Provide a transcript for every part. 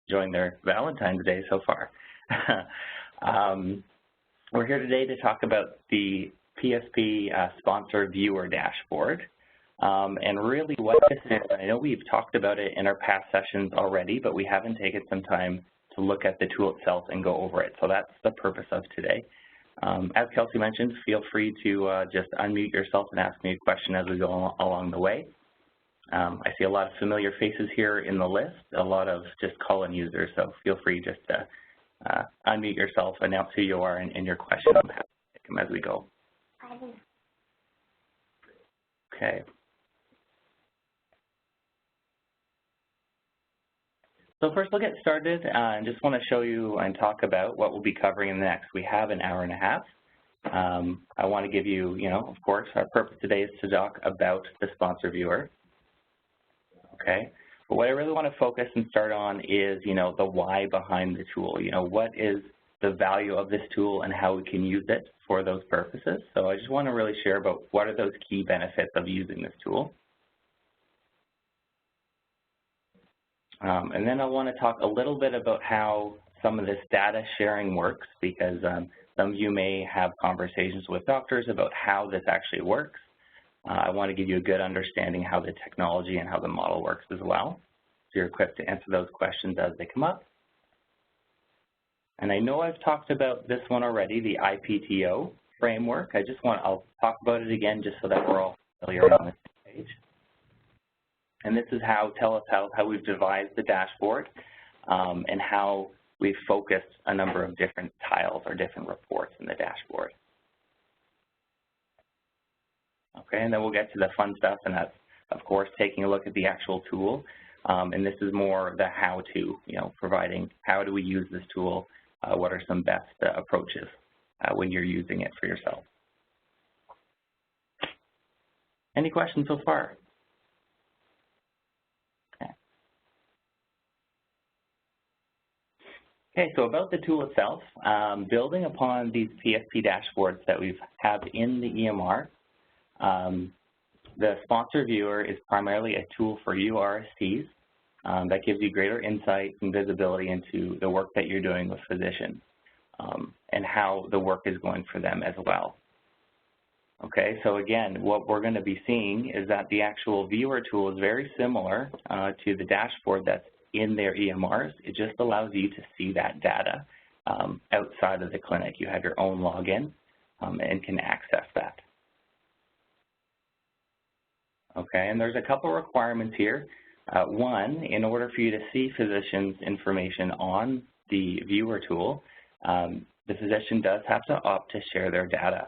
enjoying their Valentine's Day so far. We're here today to talk about the PSP Sponsor Viewer Dashboard. And really what this is, I know we've talked about it in our past sessions already, but we haven't taken some time to look at the tool itself and go over it. So that's the purpose of today. As Kelsey mentioned, feel free to just unmute yourself and ask me a question as we go along the way. I see a lot of familiar faces here in the list, a lot of just call-in users, so feel free just to unmute yourself, announce who you are and your question. I'm happy to take them as we go. Okay. So first we'll get started and just want to show you and talk about what we'll be covering in the next. We have an hour and a half. I want to give you, of course, our purpose today is to talk about the sponsor viewer. Okay, but what I really want to focus and start on is, the why behind the tool. What is the value of this tool and how we can use it for those purposes. So I just want to really share about what are those key benefits of using this tool. And then I want to talk a little bit about how some of this data sharing works, because some of you may have conversations with doctors about how this actually works. I want to give you a good understanding how the technology and how the model works as well, so you're equipped to answer those questions as they come up. And I know I've talked about this one already, the IPTO framework. I'll talk about it again just so that we're all familiar on this page. And this is how Telus how we've devised the dashboard and how we've focused a number of different tiles or different reports in the dashboard. Okay, and then we'll get to the fun stuff, and that's, of course, taking a look at the actual tool. And this is more the how-to, providing how do we use this tool, what are some best approaches when you're using it for yourself. Any questions so far? Okay, so about the tool itself, building upon these PSP dashboards that we have in the EMR, the sponsor viewer is primarily a tool for you RSTs that gives you greater insight and visibility into the work that you're doing with physicians and how the work is going for them as well. Okay, so again, what we're going to be seeing is that the actual viewer tool is very similar to the dashboard that's in their EMRs. It just allows you to see that data outside of the clinic. You have your own login and can access that. Okay, and there's a couple requirements here. One, in order for you to see physicians' information on the viewer tool, the physician does have to opt to share their data.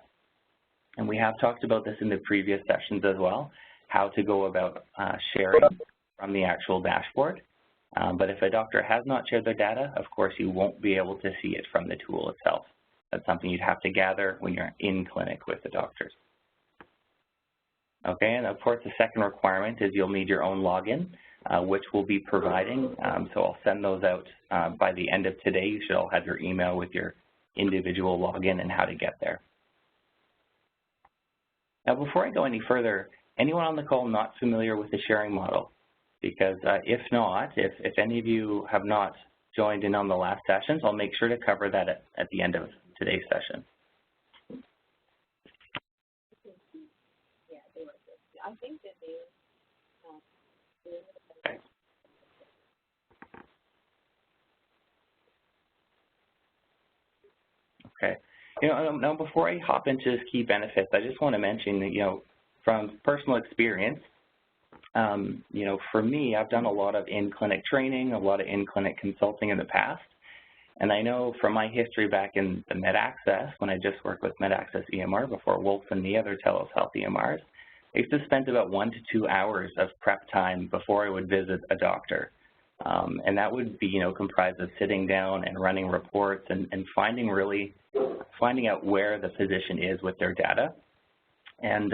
And we have talked about this in the previous sessions as well, how to go about sharing from the actual dashboard. But if a doctor has not shared their data, of course, you won't be able to see it from the tool itself. That's something you'd have to gather when you're in clinic with the doctors. Okay, and of course, the second requirement is you'll need your own login, which we'll be providing. So I'll send those out by the end of today. You should all have your email with your individual login and how to get there. Now, before I go any further, anyone on the call not familiar with the sharing model? Because if not, if any of you have not joined in on the last sessions, I'll make sure to cover that at the end of today's session. I think that they Okay. Now before I hop into this key benefits, I just want to mention that, from personal experience, for me, I've done a lot of in-clinic training, a lot of in-clinic consulting in the past. And I know from my history back in the MedAccess, when I just worked with MedAccess EMR before Wolf and the other Telus Health EMRs, I used to spend about 1 to 2 hours of prep time before I would visit a doctor. And that would be, comprised of sitting down and running reports and finding out where the physician is with their data. And,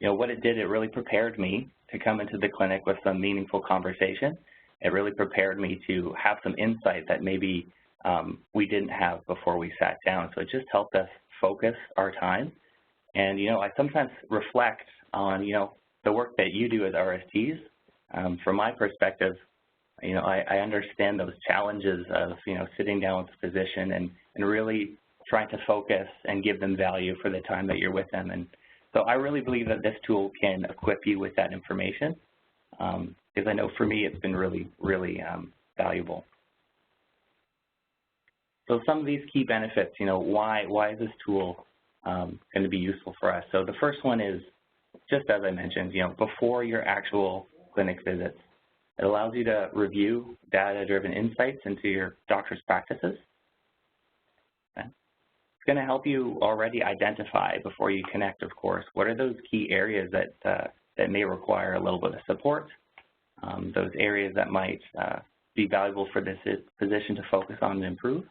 what it did, it really prepared me to come into the clinic with some meaningful conversation. It really prepared me to have some insight that maybe we didn't have before we sat down. So it just helped us focus our time. And, I sometimes reflect on, the work that you do as RSTs. From my perspective, you know, I understand those challenges of, you know, sitting down with a physician and really trying to focus and give them value for the time that you're with them. And so I really believe that this tool can equip you with that information, because I know for me it's been really, really valuable. So some of these key benefits, you know, why is this tool going to be useful for us? So the first one is, just as I mentioned, you know, before your actual clinic visits, it allows you to review data-driven insights into your doctor's practices. Okay. It's going to help you already identify, before you connect, of course, what are those key areas that may require a little bit of support, those areas that might be valuable for this physician to focus on and improve.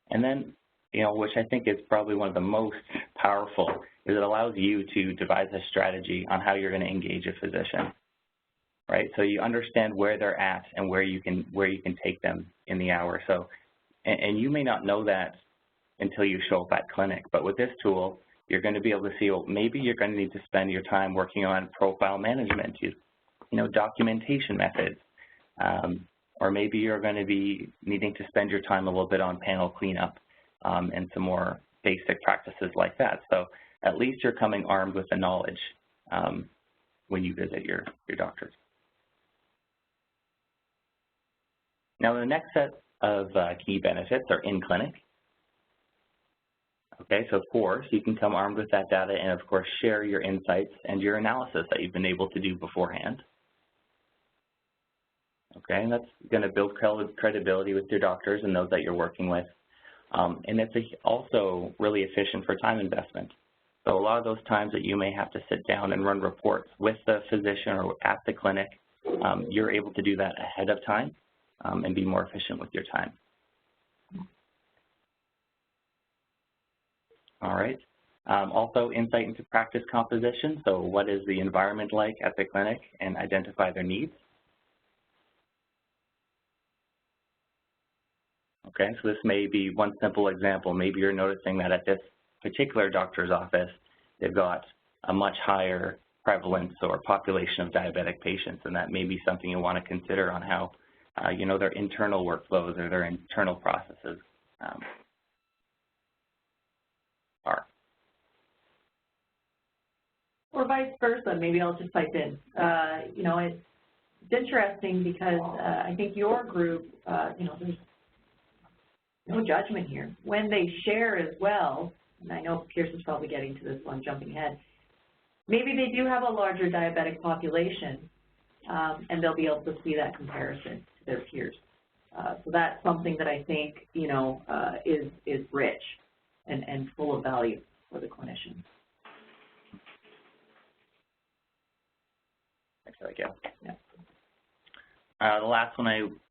And then, you know, which I think is probably one of the most powerful, is it allows you to devise a strategy on how you're going to engage a physician, right? So you understand where they're at and where you can take them in the hour. So, and you may not know that until you show up at clinic, but with this tool, you're going to be able to see, well, maybe you're going to need to spend your time working on profile management, you know, documentation methods, or maybe you're going to be needing to spend your time a little bit on panel cleanup and some more basic practices like that. So at least you're coming armed with the knowledge when you visit your doctors. Now the next set of key benefits are in clinic. Okay, so of course you can come armed with that data and of course share your insights and your analysis that you've been able to do beforehand. Okay, and that's going to build credibility with your doctors and those that you're working with. And it's also really efficient for time investment. So a lot of those times that you may have to sit down and run reports with the physician or at the clinic, you're able to do that ahead of time and be more efficient with your time. All right. Also, insight into practice composition. So what is the environment like at the clinic, and identify their needs. Okay, so this may be one simple example. Maybe you're noticing that at this particular doctor's office, they've got a much higher prevalence or population of diabetic patients, and that may be something you want to consider on how, you know, their internal workflows or their internal processes are. Or vice versa, maybe I'll just type in. You know, it's interesting because I think your group, you know, there's no judgment here. When they share as well, and I know Kirsten's probably getting to this one, jumping ahead, maybe they do have a larger diabetic population, and they'll be able to see that comparison to their peers. So that's something that I think, you know, is rich and full of value for the clinicians. There we go. Yeah. The last one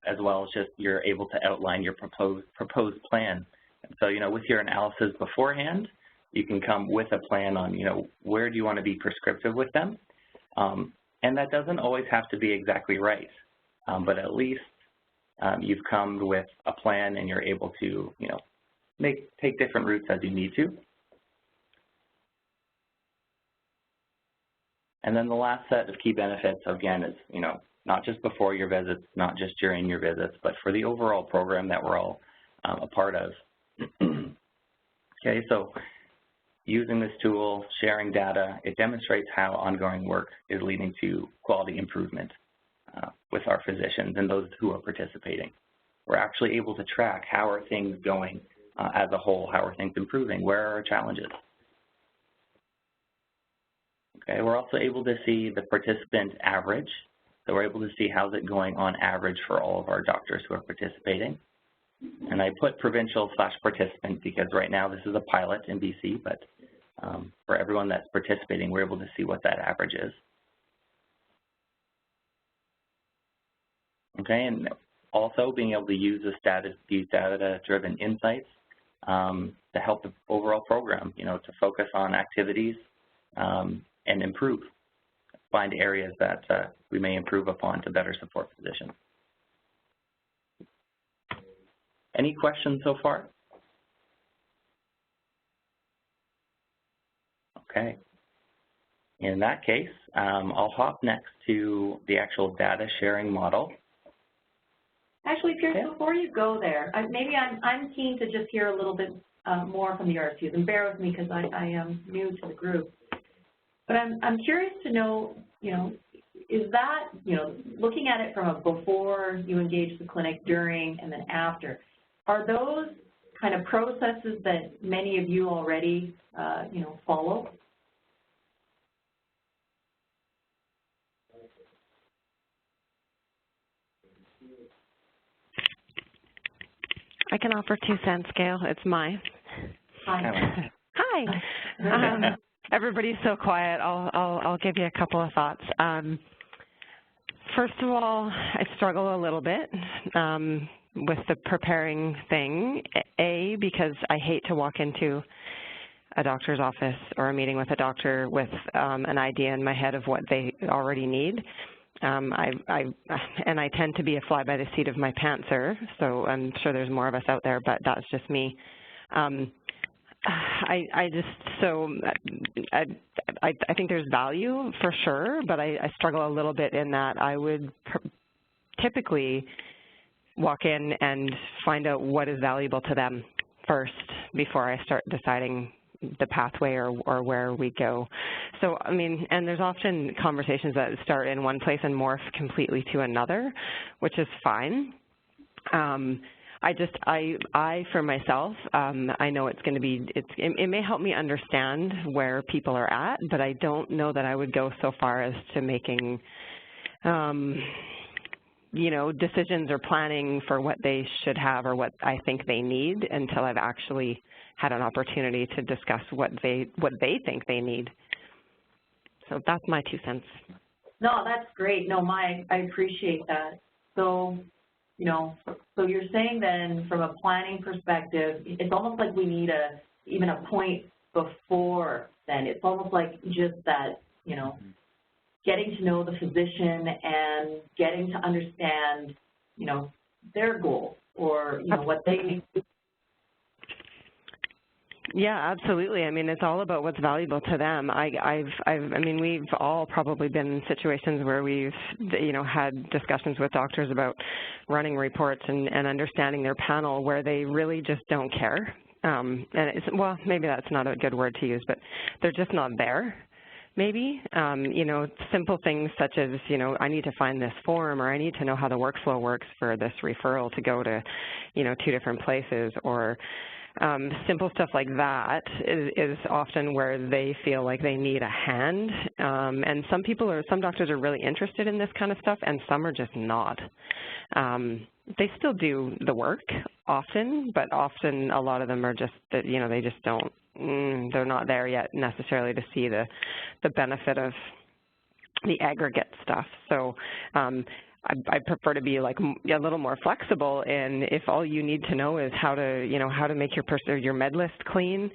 as well is just you're able to outline your proposed plan. And so, you know, with your analysis beforehand, you can come with a plan on, you know, where do you want to be prescriptive with them. And that doesn't always have to be exactly right, but at least you've come with a plan and you're able to, you know, take different routes as you need to. And then the last set of key benefits, again, is, you know, not just before your visits, not just during your visits, but for the overall program that we're all a part of. Okay, so using this tool, sharing data, it demonstrates how ongoing work is leading to quality improvement with our physicians and those who are participating. We're actually able to track how are things going as a whole, how are things improving, where are our challenges. Okay, we're also able to see the participant average. So we're able to see how's it going on average for all of our doctors who are participating. And I put provincial/participant because right now this is a pilot in BC, but for everyone that's participating, we're able to see what that average is. Okay, and also being able to use these data-driven insights to help the overall program, you know, to focus on activities and improve, find areas that we may improve upon to better support physicians. Any questions so far? Okay. in that case, I'll hop next to the actual data sharing model. Actually, Pierce, before you go there, maybe I'm keen to just hear a little bit more from the RSTs, and bear with me because I am new to the group. But I'm curious to know, is that, looking at it from a before you engage the clinic, during, and then after, are those kind of processes that many of you already, follow? I can offer 2 cents, Gail. It's Mai. Hi. Hi. Everybody's so quiet. I'll give you a couple of thoughts. First of all, I struggle a little bit with the preparing thing. Because I hate to walk into a doctor's office or a meeting with a doctor with an idea in my head of what they already need. And I tend to be a fly by the seat of my pantser, so I'm sure there's more of us out there, but that's just me. I think there's value for sure, but I struggle a little bit in that I would typically walk in and find out what is valuable to them first before I start deciding the pathway or where we go. So, I mean, and there's often conversations that start in one place and morph completely to another, which is fine. I for myself, I know it's going to be, it may help me understand where people are at, but I don't know that I would go so far as to making, decisions or planning for what they should have or what I think they need until I've actually had an opportunity to discuss what they think they need. So that's my 2 cents. No, that's great. No, I appreciate that. So, so you're saying then from a planning perspective, it's almost like we need even a point before then. It's almost like just that, getting to know the physician and getting to understand, their goals or, what they need. Yeah, absolutely. I mean, it's all about what's valuable to them. I mean, we've all probably been in situations where we've, had discussions with doctors about running reports and understanding their panel where they really just don't care. And it's, well, maybe that's not a good word to use, but they're just not there. Maybe, simple things such as, I need to find this form or I need to know how the workflow works for this referral to go to, 2 different places, or simple stuff like that is often where they feel like they need a hand. And some doctors are really interested in this kind of stuff, and some are just not. They still do the work often, but often a lot of them are just, they just don't, they're not there yet necessarily to see the benefit of the aggregate stuff. So I prefer to be like a little more flexible, and if all you need to know is how to make your med list clean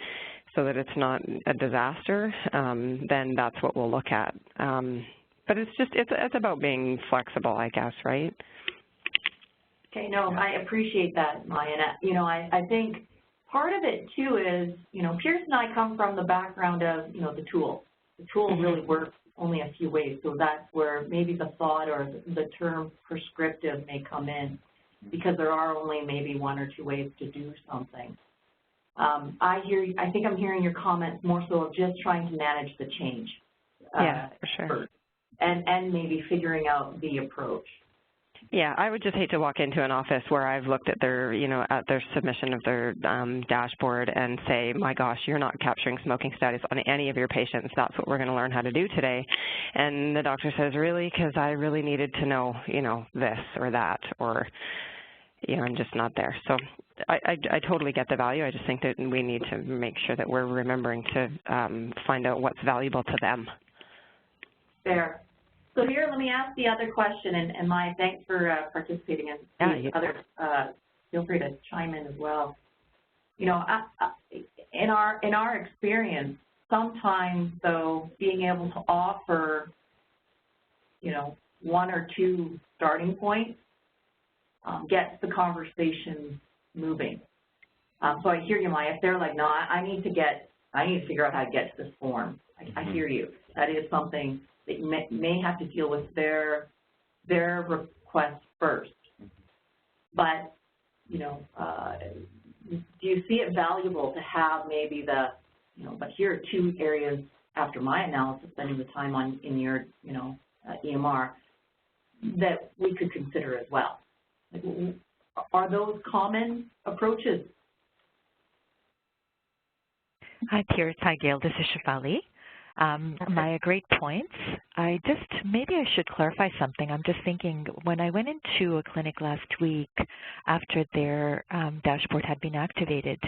so that it's not a disaster, then that's what we'll look at. But it's about being flexible, I guess, right? Okay, no, I appreciate that, Maya. I think part of it too is, Pierce and I come from the background of, the tool. The tool really works only a few ways, so that's where maybe the thought or the term prescriptive may come in, because there are only maybe 1 or 2 ways to do something. I think I'm hearing your comments more so of just trying to manage the change. Yeah, for sure. First, and maybe figuring out the approach. Yeah, I would just hate to walk into an office where I've looked at their, at their submission of their dashboard and say, my gosh, you're not capturing smoking status on any of your patients. That's what we're going to learn how to do today. And the doctor says, really? Because I really needed to know, this or that, or, I'm just not there. So I totally get the value. I just think that we need to make sure that we're remembering to find out what's valuable to them. Fair. So here, let me ask the other question, and Maya, thanks for participating, and others, feel free to chime in as well. In our experience, sometimes though, being able to offer, 1 or 2 starting points gets the conversation moving. So I hear you, Maya. If they're like, no, I need to figure out how to get to this form. I hear you. that is something that you may have to deal with their request first. But, you know, do you see it valuable to have maybe but here are 2 areas after my analysis, spending the time on in your, EMR, that we could consider as well? Like, are those common approaches? Hi, Pierce. Hi, Gail. This is Shefali. Maya, great points. Maybe I should clarify something. I'm just thinking, when I went into a clinic last week after their dashboard had been activated,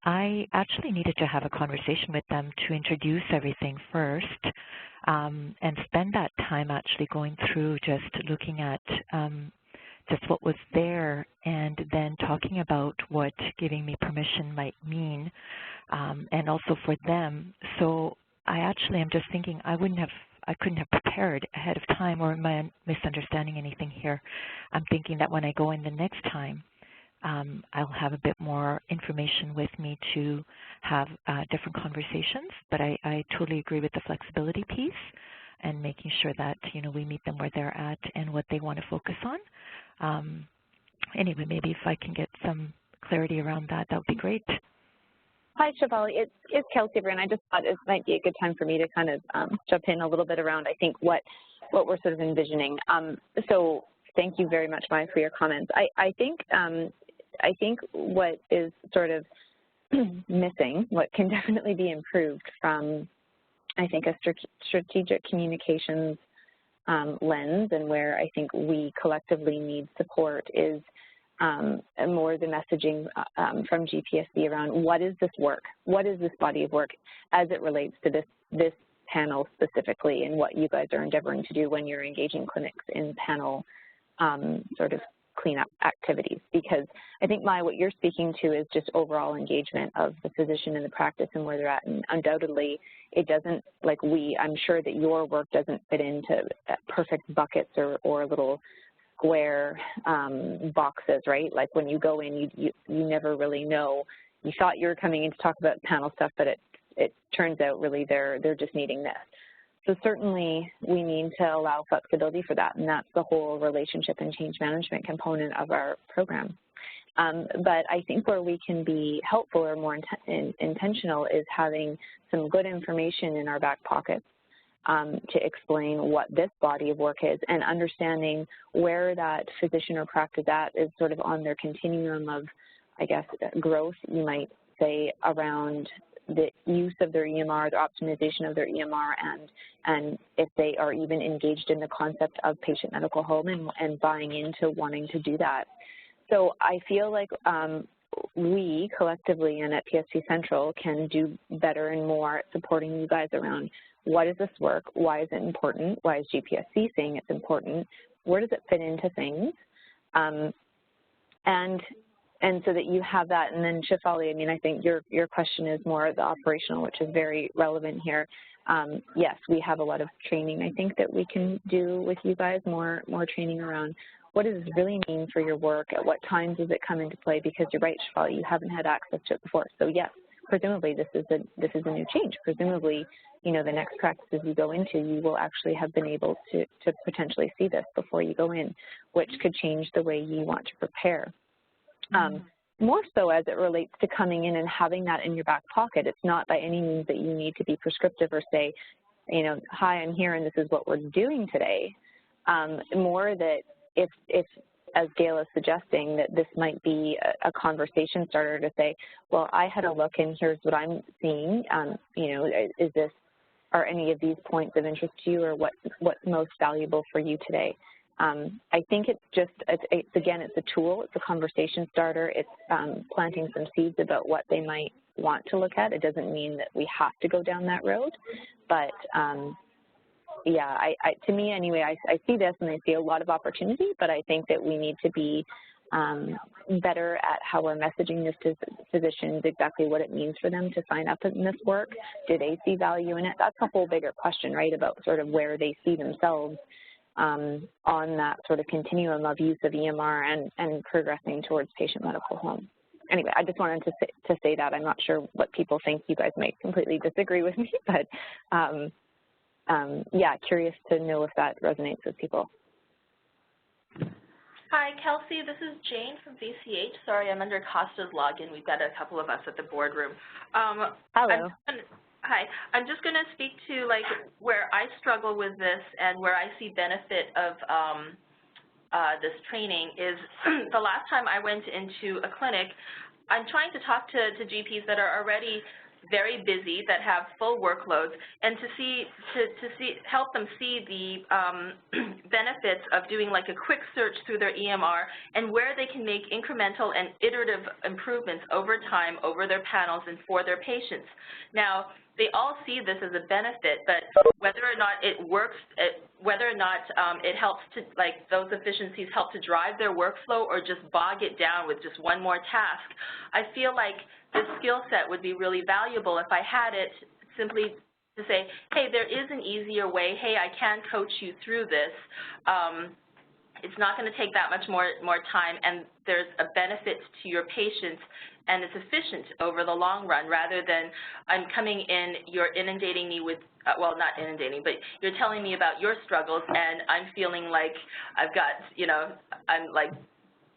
I actually needed to have a conversation with them to introduce everything first, and spend that time actually going through just looking at just what was there, and then talking about what giving me permission might mean, and also for them. So I actually am just thinking I couldn't have prepared ahead of time, or am I misunderstanding anything here? I'm thinking that when I go in the next time, I'll have a bit more information with me to have different conversations, but I totally agree with the flexibility piece and making sure that, we meet them where they're at and what they want to focus on. Anyway, maybe if I can get some clarity around that, that would be great. Hi, Shefali. It's Kelsey here, and I just thought it might be a good time for me to kind of jump in a little bit around, I think, what we're sort of envisioning. So thank you very much, Maya, for your comments. I think what is sort of missing, what can definitely be improved from, I think, a strategic communications lens, and where I think we collectively need support, is more the messaging from GPSC around what is this work, what is this body of work as it relates to this panel specifically, and what you guys are endeavoring to do when you're engaging clinics in panel sort of cleanup activities. Because I think, Maya, what you're speaking to is just overall engagement of the physician in the practice and where they're at, and undoubtedly it doesn't, I'm sure that your work doesn't fit into perfect buckets or little square boxes, right? Like when you go in, you never really know. You thought you were coming in to talk about panel stuff, but it turns out really they're just needing this. So certainly we need to allow flexibility for that, and that's the whole relationship and change management component of our program. But I think where we can be helpful or more intentional is having some good information in our back pockets to explain what this body of work is, and understanding where that physician or practice is sort of on their continuum of, I guess, growth, you might say, around the use of their EMR, the optimization of their EMR, and if they are even engaged in the concept of patient medical home and buying into wanting to do that. So I feel like we collectively and at PSC Central can do better and more at supporting you guys around what is this work, why is it important, why is GPSC saying it's important, where does it fit into things, and so that you have that. And then Shefali, I mean, I think your question is more the operational, which is very relevant here. Yes, we have a lot of training, I think, that we can do with you guys, more training around what does this really mean for your work, at what times does it come into play, because you're right, Shefali, you haven't had access to it before. So yes, presumably this is a new change. Presumably, the next practices you go into, you will actually have been able to potentially see this before you go in, which could change the way you want to prepare. More so as it relates to coming in and having that in your back pocket. It's not by any means that you need to be prescriptive or say, hi, I'm here and this is what we're doing today. More that if as Gail is suggesting, that this might be a conversation starter to say, well, I had a look and here's what I'm seeing. Are any of these points of interest to you, or what's most valuable for you today? I think it's a tool, it's a conversation starter, it's planting some seeds about what they might want to look at. It doesn't mean that we have to go down that road, but yeah, to me anyway, I see this and I see a lot of opportunity, but I think that we need to be better at how we're messaging this to physicians, exactly what it means for them to sign up in this work. Do they see value in it? That's a whole bigger question, right, about sort of where they see themselves on that sort of continuum of use of EMR and progressing towards patient medical home. Anyway, I just wanted to say that. I'm not sure what people think. You guys might completely disagree with me, but yeah, curious to know if that resonates with people. Hi, Kelsey. This is Jane from VCH. Sorry, I'm under Costa's login. We've got a couple of us at the boardroom. Hello. Hi. I'm just going to speak to like where I struggle with this and where I see benefit of this training is the last time I went into a clinic, I'm trying to talk to GPs that are already very busy, that have full workloads, and to help them see the benefits of doing like a quick search through their EMR and where they can make incremental and iterative improvements over time over their panels and for their patients. Now, they all see this as a benefit, but whether or not it works, whether or not it helps to, like, those efficiencies help to drive their workflow or just bog it down with just one more task, I feel like this skill set would be really valuable if I had it simply to say, hey, there is an easier way. Hey, I can coach you through this. It's not going to take that much more time, and there's a benefit to your patients, and it's efficient over the long run rather than I'm coming in, you're inundating me with, well, not inundating, but you're telling me about your struggles, and I'm feeling like I've got, you know, I'm like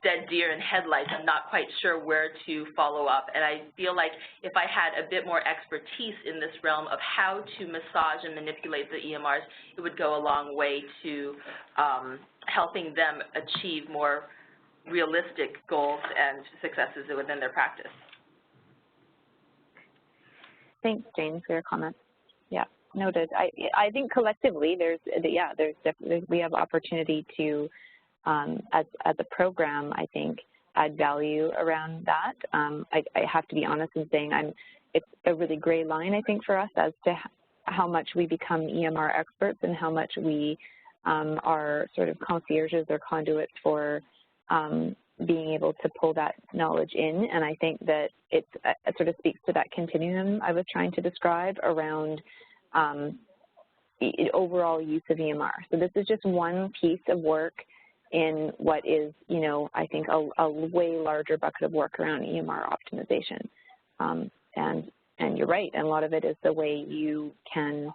dead deer in headlights. I'm not quite sure where to follow up, and I feel like if I had a bit more expertise in this realm of how to massage and manipulate the EMRs, it would go a long way to helping them achieve more realistic goals and successes within their practice. Thanks, Jane, for your comments. Yeah, noted. I think collectively there's definitely, we have opportunity to, as a program, I think, add value around that. I have to be honest in saying it's a really gray line, I think, for us as to how much we become EMR experts and how much we are sort of concierges or conduits for being able to pull that knowledge in. And I think that it sort of speaks to that continuum I was trying to describe around the overall use of EMR. So this is just one piece of work in what is, you know, I think a way larger bucket of work around EMR optimization. And you're right, and a lot of it is the way you can,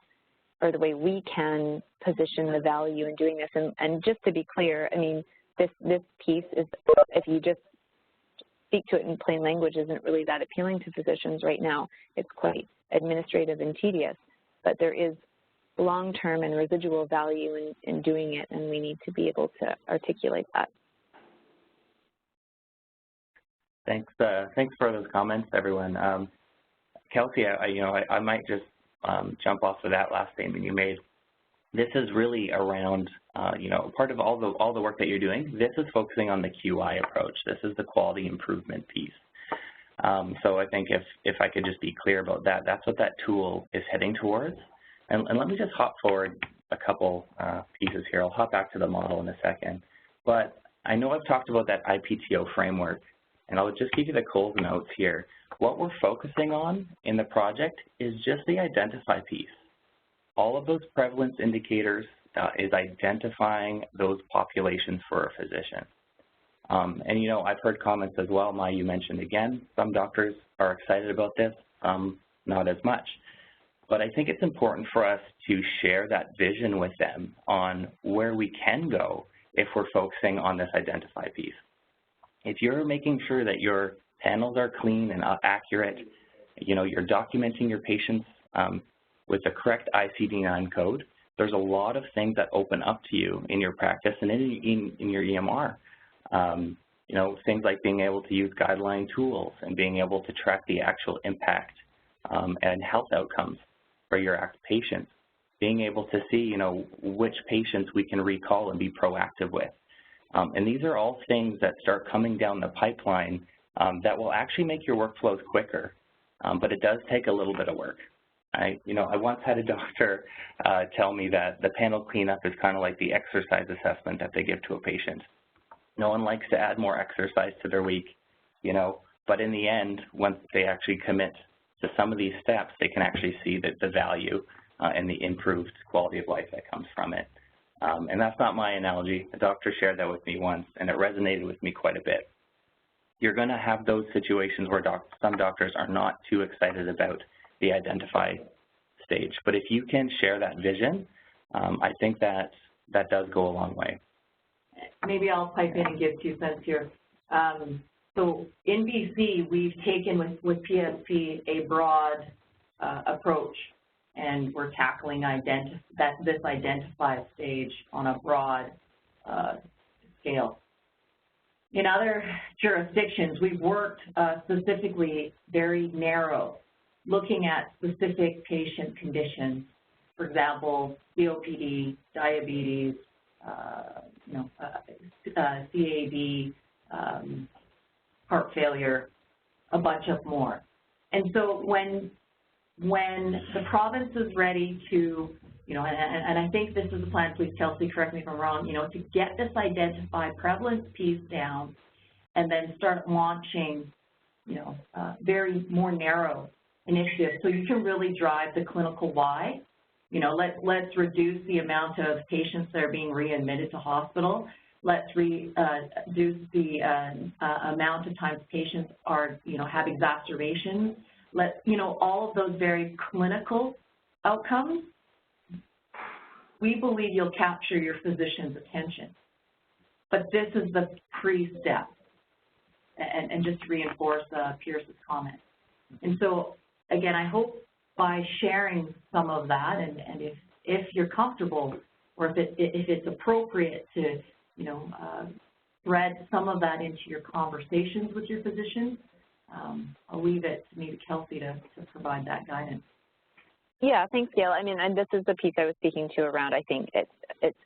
or the way we can position the value in doing this. And just to be clear, I mean, this piece is, if you just speak to it in plain language, isn't really that appealing to physicians right now. It's quite administrative and tedious, but there is long-term and residual value in doing it, and we need to be able to articulate that. Thanks for those comments, everyone. Kelsey, I might just jump off of that last statement you made. This is really around, part of all the work that you're doing. This is focusing on the QI approach. This is the quality improvement piece. So I think if I could just be clear about that, that's what that tool is heading towards. And let me just hop forward a couple pieces here. I'll hop back to the model in a second. But I know I've talked about that IPTO framework, and I'll just give you the Coles notes here. What we're focusing on in the project is just the identify piece. All of those prevalence indicators is identifying those populations for a physician. And, I've heard comments as well, Mai, you mentioned again, some doctors are excited about this, some not as much. But I think it's important for us to share that vision with them on where we can go if we're focusing on this identify piece. If you're making sure that your panels are clean and accurate, you're documenting your patients with the correct ICD-9 code, there's a lot of things that open up to you in your practice and in your EMR. Things like being able to use guideline tools and being able to track the actual impact and health outcomes for your patients, being able to see, which patients we can recall and be proactive with. And these are all things that start coming down the pipeline that will actually make your workflows quicker, but it does take a little bit of work. I once had a doctor tell me that the panel cleanup is kind of like the exercise assessment that they give to a patient. No one likes to add more exercise to their week, but in the end, once they actually commit to some of these steps, they can actually see the value and the improved quality of life that comes from it. And that's not my analogy. A doctor shared that with me once, and it resonated with me quite a bit. You're going to have those situations where some doctors are not too excited about the identify stage. But if you can share that vision, I think that does go a long way. Maybe I'll pipe in and give 2 cents here. So in BC, we've taken with PSP a broad approach, and we're tackling this identified stage on a broad scale. In other jurisdictions, we've worked specifically very narrow, looking at specific patient conditions. For example, COPD, diabetes, CAD, heart failure, a bunch of more. And so when the province is ready to, and I think this is the plan, please Kelsey, correct me if I'm wrong, to get this identified prevalence piece down and then start launching, very more narrow initiatives so you can really drive the clinical why. Let's reduce the amount of patients that are being readmitted to hospital. Let's reduce the amount of times patients are, have exacerbations. All of those very clinical outcomes, we believe you'll capture your physician's attention. But this is the pre-step, and just to reinforce Pierce's comment. And so, again, I hope by sharing some of that, and if you're comfortable, or if it's appropriate to, thread some of that into your conversations with your physicians, I'll leave it to maybe Kelsey to provide that guidance. Yeah, thanks, Gail. I mean, and this is the piece I was speaking to around, I think it's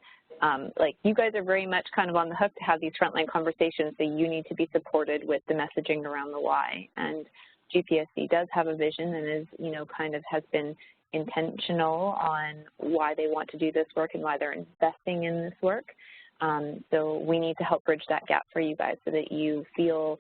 like you guys are very much kind of on the hook to have these frontline conversations, so you need to be supported with the messaging around the why. And GPSC does have a vision and is, kind of has been intentional on why they want to do this work and why they're investing in this work. So we need to help bridge that gap for you guys so that you feel,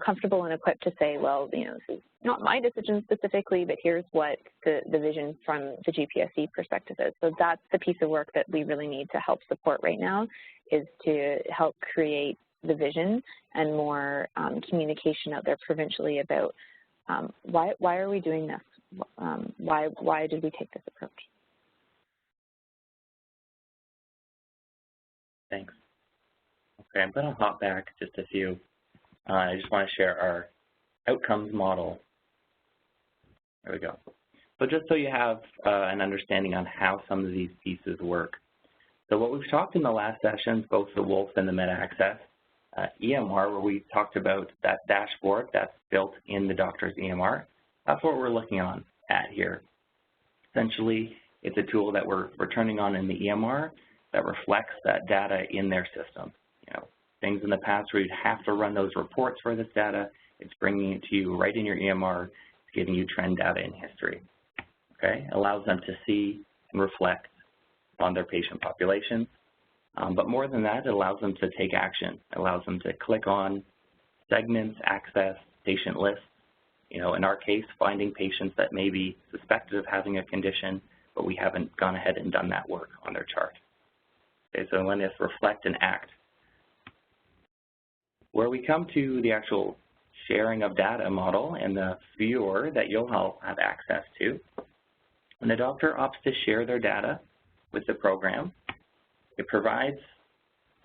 comfortable and equipped to say, well, this is not my decision specifically, but here's what the vision from the GPSC perspective is. So that's the piece of work that we really need to help support right now, is to help create the vision and more communication out there provincially about why are we doing this? Why did we take this approach? Thanks. Okay, I'm going to hop back just a few. I just want to share our outcomes model. There we go. So just so you have an understanding on how some of these pieces work. So what we've talked in the last sessions, both the Wolf and the MedAccess EMR, where we talked about that dashboard that's built in the doctor's EMR, that's what we're looking at here. Essentially, it's a tool that we're turning on in the EMR that reflects that data in their system. Things in the past where you'd have to run those reports for this data, it's bringing it to you right in your EMR, it's giving you trend data in history. Okay, it allows them to see and reflect on their patient population. But more than that, it allows them to take action. It allows them to click on segments, access, patient lists. In our case, finding patients that may be suspected of having a condition, but we haven't gone ahead and done that work on their chart. Okay, so letting us reflect and act. Where we come to the actual sharing of data model and the viewer that you'll have access to, when the doctor opts to share their data with the program, it provides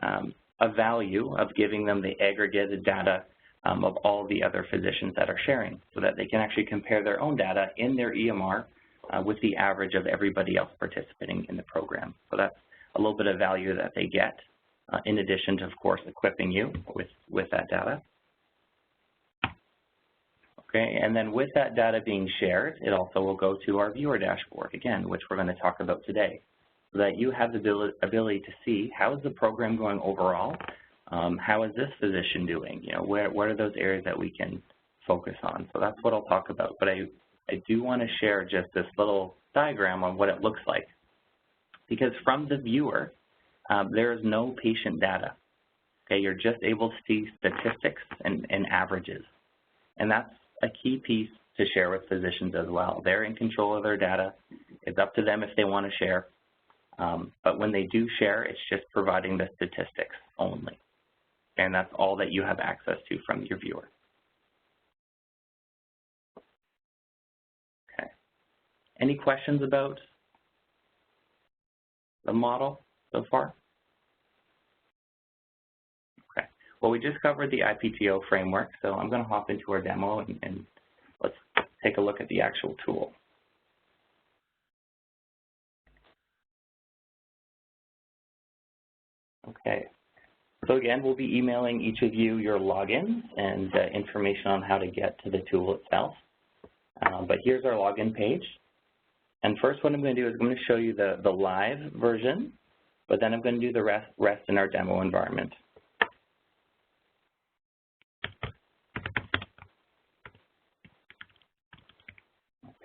a value of giving them the aggregated data of all the other physicians that are sharing, so that they can actually compare their own data in their EMR with the average of everybody else participating in the program. So that's a little bit of value that they get, in addition to, of course, equipping you with that data. Okay, and then with that data being shared, it also will go to our viewer dashboard, again, which we're going to talk about today, so that you have the ability to see how is the program going overall, how is this physician doing, what are those areas that we can focus on. So that's what I'll talk about. But I do want to share just this little diagram on what it looks like, because from the viewer, there is no patient data. Okay, you're just able to see statistics and averages. And that's a key piece to share with physicians as well. They're in control of their data. It's up to them if they want to share. But when they do share, it's just providing the statistics only. And that's all that you have access to from your viewer. Okay. Any questions about the model so far? Okay. Well, we just covered the IPTO framework, so I'm going to hop into our demo and let's take a look at the actual tool. Okay. So again, we'll be emailing each of you your logins and information on how to get to the tool itself. But here's our login page. And first what I'm going to do is I'm going to show you the live version, but then I'm going to do the rest in our demo environment.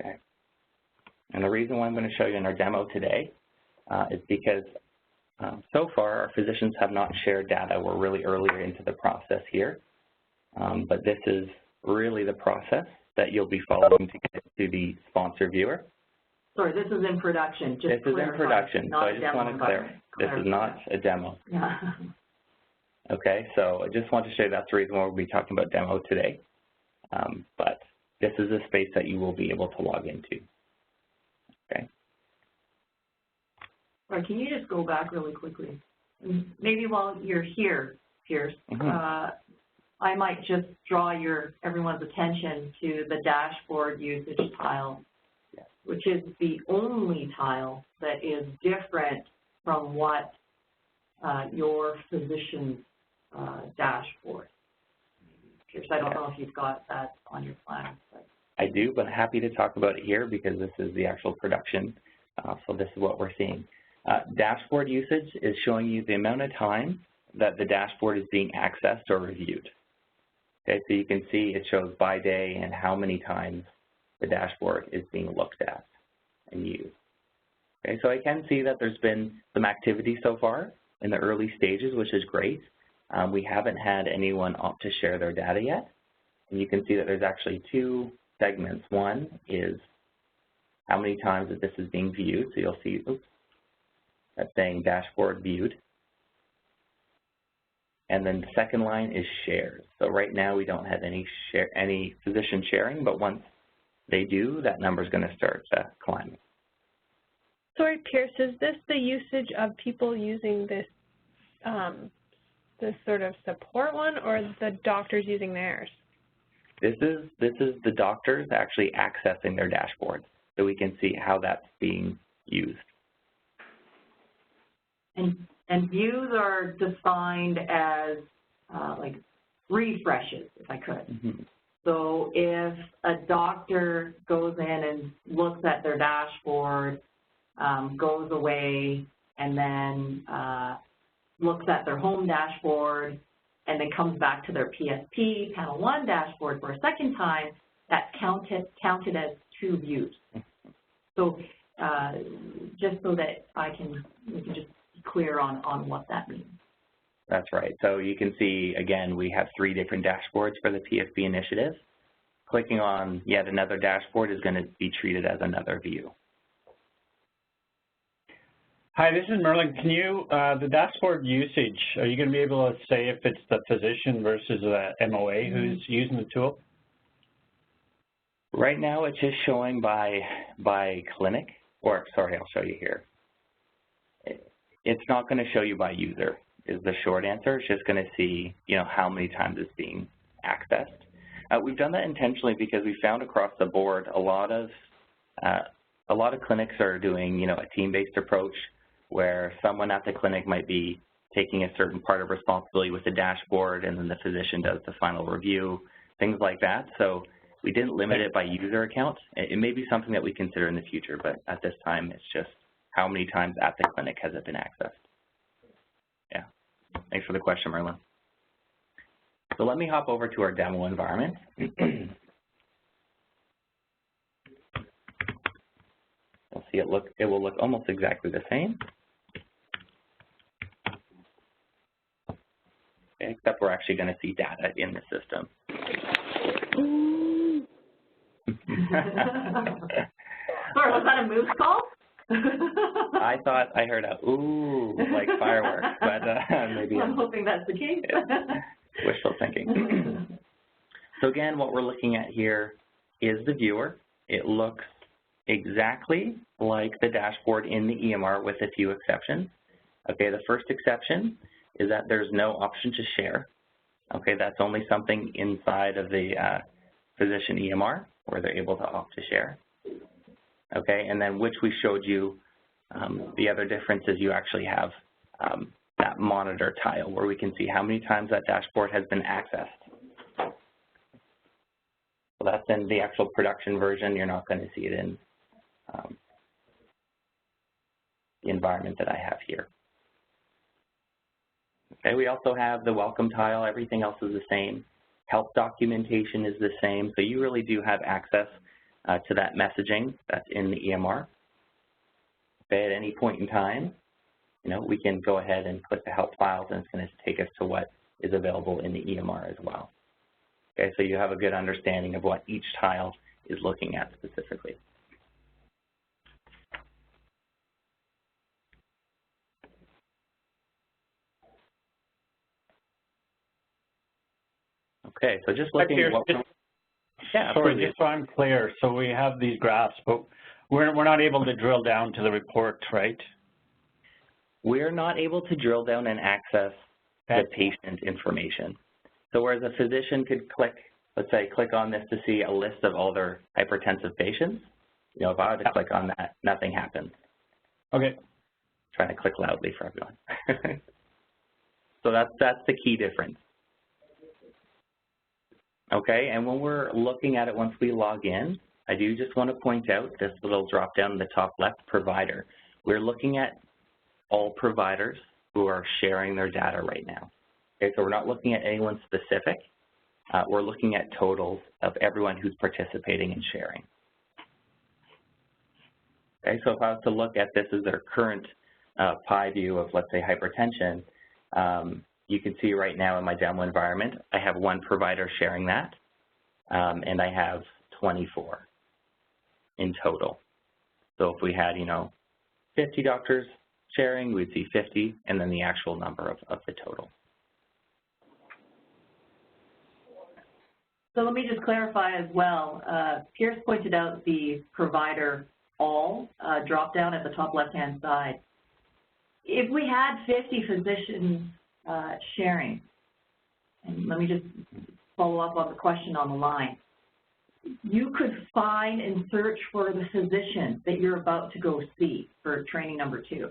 Okay. And the reason why I'm going to show you in our demo today is because so far our physicians have not shared data. We're really earlier into the process here. But this is really the process that you'll be following to get to the sponsor viewer. Sorry, this is in production. Just this is in production, so I just want to clarify. This is not a demo. Yeah. Okay, so I just want to show you that's the reason why we'll be talking about demo today. But this is a space that you will be able to log into. Okay. All right, can you just go back really quickly? Maybe while you're here, Pierce, I might just draw everyone's attention to the dashboard usage tile, which is the only tile that is different from what your physician's dashboard. Pierce, I don't know if you've got that on your plan. But. I do, but happy to talk about it here because this is the actual production, so this is what we're seeing. Dashboard usage is showing you the amount of time that the dashboard is being accessed or reviewed. Okay, so you can see it shows by day and how many times the dashboard is being looked at and used. Okay, so I can see that there's been some activity so far in the early stages, which is great. We haven't had anyone opt to share their data yet. And you can see that there's actually two segments. One is how many times that this is being viewed. So you'll see, oops, that's saying dashboard viewed. And then the second line is shares. So right now we don't have any physician sharing, but once they do, that number is going to start climbing. Sorry, Pierce, is this the usage of people using this this sort of support one, or the doctors using theirs? This is the doctors actually accessing their dashboard, so we can see how that's being used. And views are defined as like refreshes, if I could. So if a doctor goes in and looks at their dashboard, goes away, and then looks at their home dashboard, and then comes back to their PSP, Panel 1 dashboard for a second time, that's counted as 2 views. So just so that we can just be clear on what that means. That's right. So you can see, again, we have 3 different dashboards for the PSP initiative. Clicking on yet another dashboard is going to be treated as another view. Hi, this is Merlin. Can you, the dashboard usage, are you going to be able to say if it's the physician versus the MOA who's using the tool? Right now it's just showing by clinic, or sorry, I'll show you here. It's not going to show you by user is the short answer. It's just going to see, how many times it's being accessed. We've done that intentionally because we found across the board a lot of clinics are doing, a team-based approach where someone at the clinic might be taking a certain part of responsibility with the dashboard and then the physician does the final review, things like that. So we didn't limit it by user account. It may be something that we consider in the future, but at this time it's just how many times at the clinic has it been accessed. Yeah, thanks for the question, Merlin. So let me hop over to our demo environment. You'll see it will look almost exactly the same. Okay, except we're actually going to see data in the system. Sorry, was that a moose call? I thought I heard a ooh, like fireworks, but maybe I'm hoping that's the case. Wishful thinking. So again, what we're looking at here is the viewer. It looks exactly like the dashboard in the EMR with a few exceptions. Okay, the first exception is that there's no option to share. Okay, that's only something inside of the physician EMR where they're able to opt to share. Okay, and then which we showed you, the other difference is you actually have that monitor tile where we can see how many times that dashboard has been accessed. So that's in the actual production version. You're not going to see it in the environment that I have here. Okay, we also have the welcome tile. Everything else is the same. Help documentation is the same. So you really do have access to that messaging that's in the EMR. Okay, at any point in time, we can go ahead and click the help files, and it's going to take us to what is available in the EMR as well. Okay, so you have a good understanding of what each tile is looking at specifically. Okay, so just looking at what sorry, just so I'm clear, so we have these graphs, but we're not able to drill down to the report, right? We're not able to drill down and access the patient information. So whereas a physician could click, let's say, click on this to see a list of all their hypertensive patients, if I were to click on that, nothing happens. Okay. Trying to click loudly for everyone. So that's the key difference. Okay, and when we're looking at it once we log in, I do just want to point out this little drop down in the top left, provider. We're looking at all providers who are sharing their data right now. Okay, so we're not looking at anyone specific. We're looking at totals of everyone who's participating and sharing. Okay, so if I was to look at this as their current pie view of, let's say, hypertension, you can see right now in my demo environment, I have one provider sharing that, and I have 24 in total. So if we had, 50 doctors sharing, we'd see 50, and then the actual number of the total. So let me just clarify as well. Pierce pointed out the provider all drop down at the top left-hand side. If we had 50 physicians sharing, and let me just follow up on the question on the line, you could find and search for the physician that you're about to go see for training number 2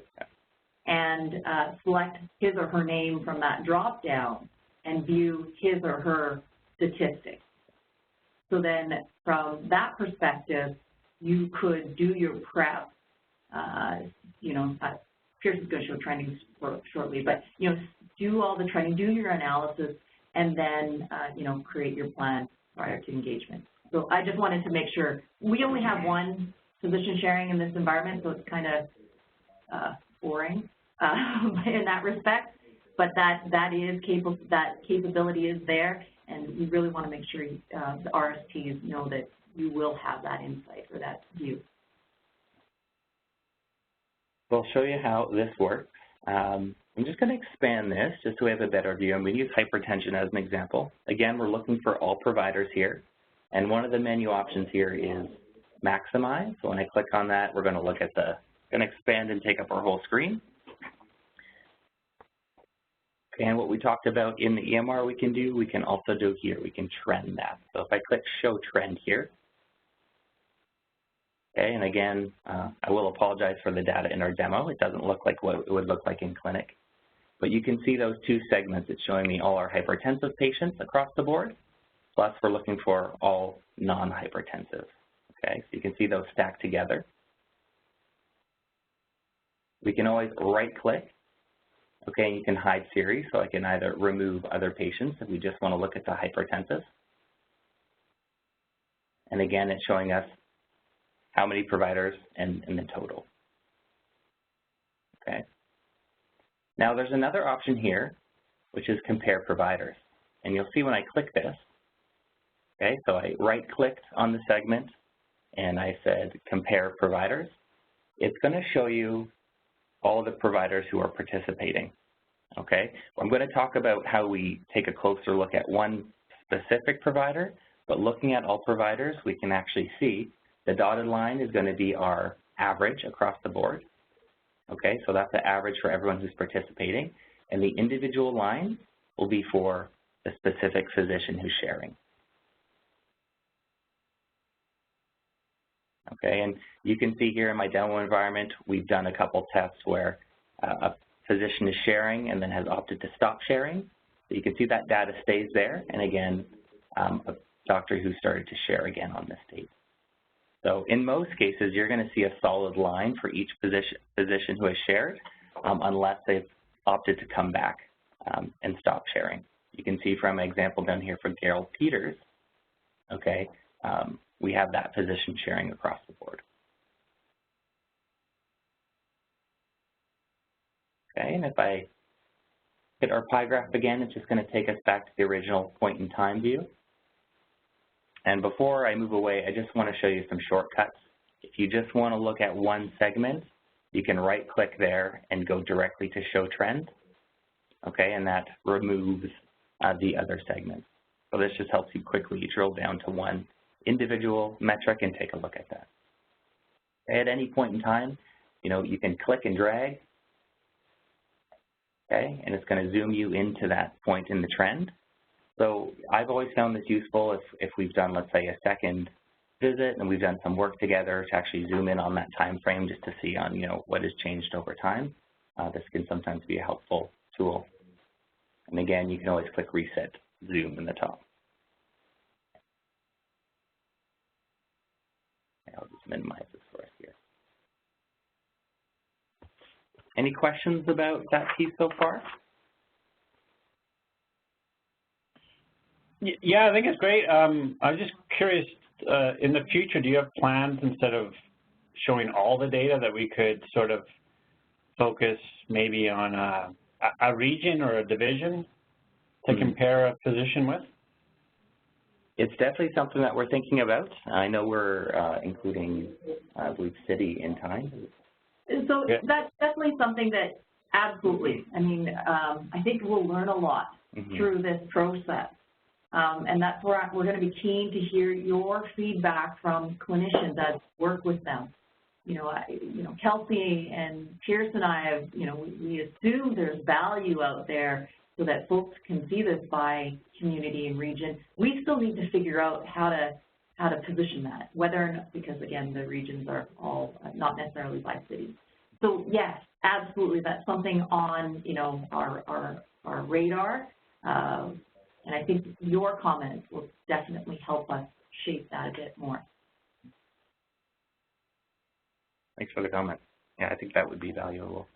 and select his or her name from that drop down and view his or her statistics. So then from that perspective, you could do your prep, Pierce is going to show trending shortly, but, do all the trending, do your analysis, and then, create your plan prior to engagement. So I just wanted to make sure. We only have one physician sharing in this environment, so it's kind of boring in that respect, but that capability is there, and we really want to make sure the RSTs know that you will have that insight or that view. So I'll show you how this works. I'm just going to expand this just so we have a better view. I'm going to use hypertension as an example. Again, we're looking for all providers here. And one of the menu options here is maximize. So when I click on that, we're going to look at going to expand and take up our whole screen. And what we talked about in the EMR we can also do here. We can trend that. So if I click show trend here, okay, and again, I will apologize for the data in our demo. It doesn't look like what it would look like in clinic. But you can see those two segments. It's showing me all our hypertensive patients across the board, plus we're looking for all non-hypertensive. Okay, so you can see those stacked together. We can always right-click. Okay, and you can hide series, so I can either remove other patients if we just want to look at the hypertensive. And again, it's showing us how many providers and the total. Okay. Now there's another option here, which is compare providers. And you'll see when I click this, okay, so I right-clicked on the segment and I said compare providers. It's going to show you all the providers who are participating. Okay, well, I'm going to talk about how we take a closer look at one specific provider, but looking at all providers, we can actually see The dotted line is going to be our average across the board. Okay, so that's the average for everyone who's participating. And the individual line will be for the specific physician who's sharing. Okay, and you can see here in my demo environment, we've done a couple tests where a physician is sharing and then has opted to stop sharing. So you can see that data stays there, and again, a doctor who started to share again on this date. So in most cases, you're going to see a solid line for each physician who has shared, unless they've opted to come back and stop sharing. You can see from an example down here for Gerald Peters, okay, we have that physician sharing across the board. Okay, and if I hit our pie graph again, it's just going to take us back to the original point in time view. And before I move away, I just want to show you some shortcuts. If you just want to look at one segment, you can right-click there and go directly to Show Trend. Okay, and that removes the other segments. So this just helps you quickly drill down to one individual metric and take a look at that. At any point in time, you can click and drag, okay, and it's going to zoom you into that point in the trend. So I've always found this useful if we've done, let's say, a second visit and we've done some work together to actually zoom in on that time frame just to see on, what has changed over time. This can sometimes be a helpful tool. And again, you can always click Reset Zoom in the top. I'll just minimize this for us here. Any questions about that piece so far? Yeah, I think it's great. I was just curious, in the future, do you have plans instead of showing all the data that we could sort of focus maybe on a region or a division to compare a physician with? It's definitely something that we're thinking about. I know we're including, I believe, city in time. So that's definitely something that, absolutely. I mean, I think we'll learn a lot through this process. And that's where we're going to be keen to hear your feedback from clinicians as we work with them. Kelsey and Pierce and I have, we assume there's value out there so that folks can see this by community and region. We still need to figure out how to position that, whether or not, because again, the regions are all not necessarily by city. So yes, absolutely, that's something on, our radar. And I think your comments will definitely help us shape that a bit more. Thanks for the comment. Yeah, I think that would be valuable.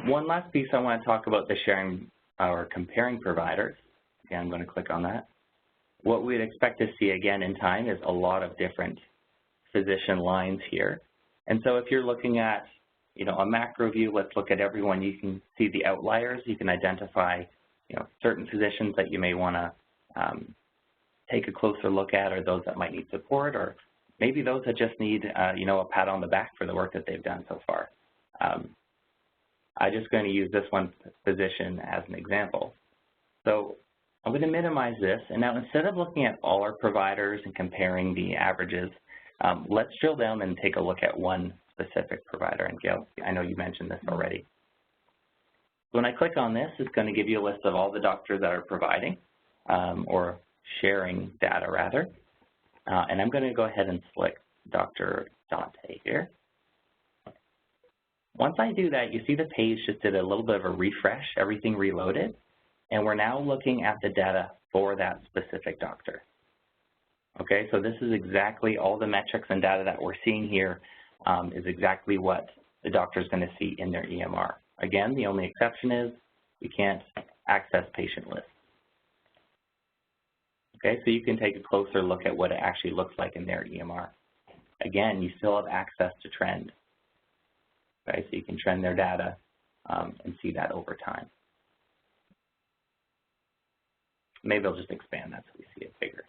One last piece I want to talk about, the sharing or comparing providers. Again, I'm going to click on that. What we'd expect to see again in time is a lot of different physician lines here. And so if you're looking at, a macro view, let's look at everyone. You can see the outliers. You can identify, certain physicians that you may want to take a closer look at, or those that might need support, or maybe those that just need, a pat on the back for the work that they've done so far. I'm just going to use this one physician as an example. So I'm going to minimize this, and now instead of looking at all our providers and comparing the averages, let's drill down and take a look at one specific provider. And Gail, I know you mentioned this already. When I click on this, it's going to give you a list of all the doctors that are providing or sharing data, rather. And I'm going to go ahead and select Dr. Dante here. Once I do that, you see the page just did a little bit of a refresh, everything reloaded, and we're now looking at the data for that specific doctor. Okay, so this is exactly all the metrics and data that we're seeing here is exactly what the doctor is going to see in their EMR. Again, the only exception is we can't access patient lists. Okay, so you can take a closer look at what it actually looks like in their EMR. Again, you still have access to trend. Okay, so you can trend their data and see that over time. Maybe I'll just expand that so we see it bigger.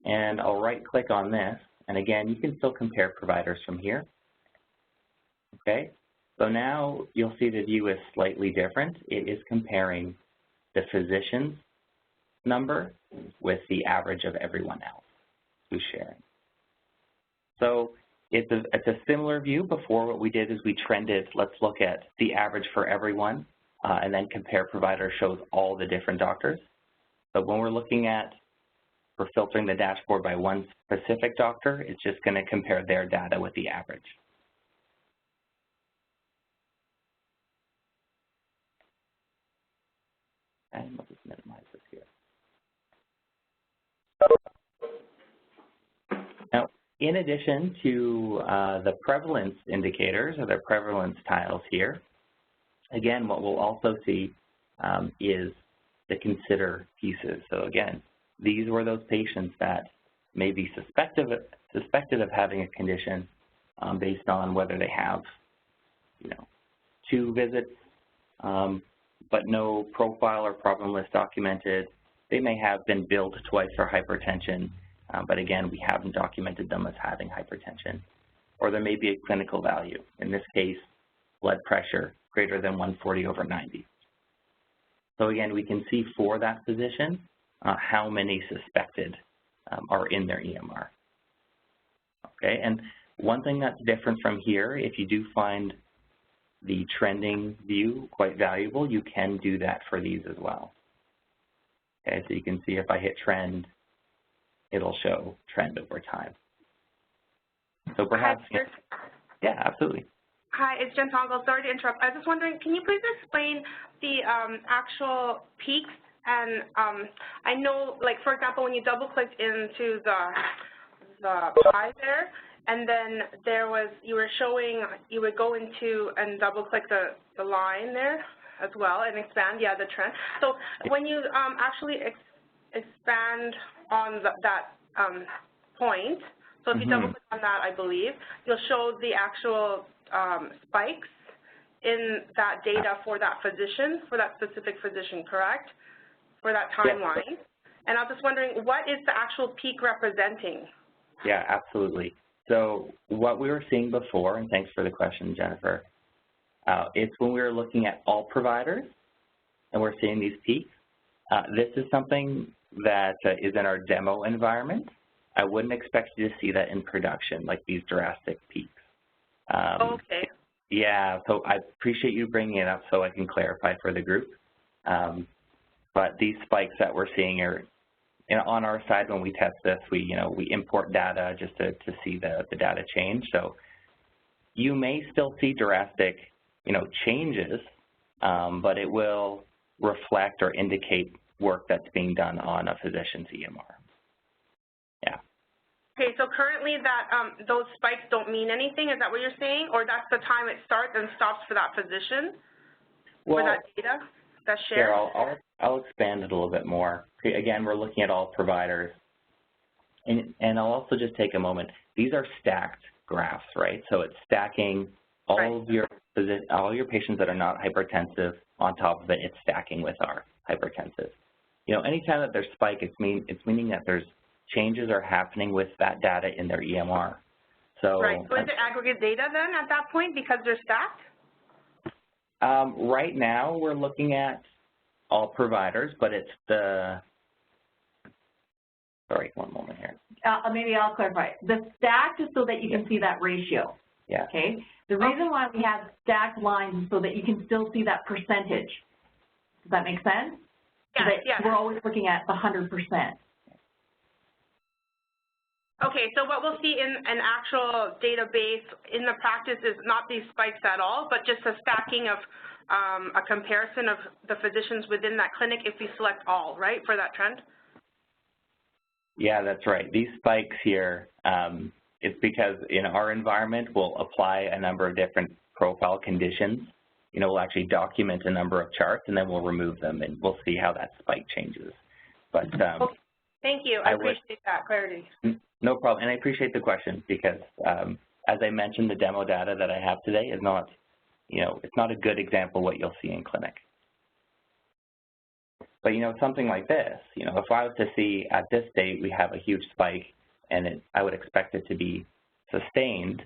And I'll right-click on this, and again, you can still compare providers from here. Okay, so now you'll see the view is slightly different. It is comparing the physicians number with the average of everyone else who's sharing. So it's a similar view. Before, what we did is we trended, let's look at the average for everyone, and then compare provider shows all the different doctors. But when we're looking at, we're filtering the dashboard by one specific doctor, it's just going to compare their data with the average. And we'll just minimize this here. Now, in addition to the prevalence indicators or the prevalence tiles here, again, what we'll also see is the consider pieces. So again, these were those patients that may be suspected of having a condition based on whether they have, 2 visits, but no profile or problem list documented. They may have been billed twice for hypertension, but again, we haven't documented them as having hypertension. Or there may be a clinical value. In this case, blood pressure greater than 140/90. So again, we can see for that physician how many suspected are in their EMR. Okay, and one thing that's different from here, if you do find the trending view quite valuable, you can do that for these as well. Okay, so you can see if I hit trend, it'll show trend over time. So perhaps, yeah, absolutely. Hi, it's Jen Tongle. Sorry to interrupt. I was just wondering, can you please explain the actual peaks? And I know, like, for example, when you double-click into the pie there, and then there was, you were showing, you would go into and double-click the line there as well and expand, yeah, the trend. So when you actually expand on that point, so if you double-click on that, I believe, you'll show the actual spikes in that data for that physician, for that specific physician, correct? For that timeline. Yes. And I was just wondering, what is the actual peak representing? Yeah, absolutely. So what we were seeing before, and thanks for the question, Jennifer, it's when we were looking at all providers and we're seeing these peaks. This is something that is in our demo environment. I wouldn't expect you to see that in production, like these drastic peaks. Okay. Yeah, so I appreciate you bringing it up so I can clarify for the group. But these spikes that we're seeing are, on our side when we test this, we import data just to see the data change. So you may still see drastic, changes, but it will reflect or indicate work that's being done on a physician's EMR. Yeah. Okay, so currently that those spikes don't mean anything. Is that what you're saying, or that's the time it starts and stops for that physician, for that data that's shared? Sure, I'll expand it a little bit more. Again, we're looking at all providers, and I'll also just take a moment. These are stacked graphs, right? So it's stacking all of your patients that are not hypertensive on top of it. It's stacking with our hypertensive. Anytime that there's spike, it's meaning that there's changes are happening with that data in their EMR. So right. So is it aggregate data then at that point because they're stacked? Right now, we're looking at all providers, but it's the, sorry, one moment here. Maybe I'll clarify. The stacked is so that you can see that ratio. Yeah. Okay. The reason why we have stacked lines is so that you can still see that percentage. Does that make sense? Yeah, so that we're always looking at the 100%. Okay, so what we'll see in an actual database in the practice is not these spikes at all, but just a stacking of a comparison of the physicians within that clinic if we select all, right, for that trend? Yeah, that's right. These spikes here, it's because in our environment, we'll apply a number of different profile conditions. We'll actually document a number of charts, and then we'll remove them, and we'll see how that spike changes. But okay. Thank you. I appreciate that clarity. No problem, and I appreciate the question because, as I mentioned, the demo data that I have today is not, it's not a good example of what you'll see in clinic. But, something like this, if I was to see at this date we have a huge spike and I would expect it to be sustained,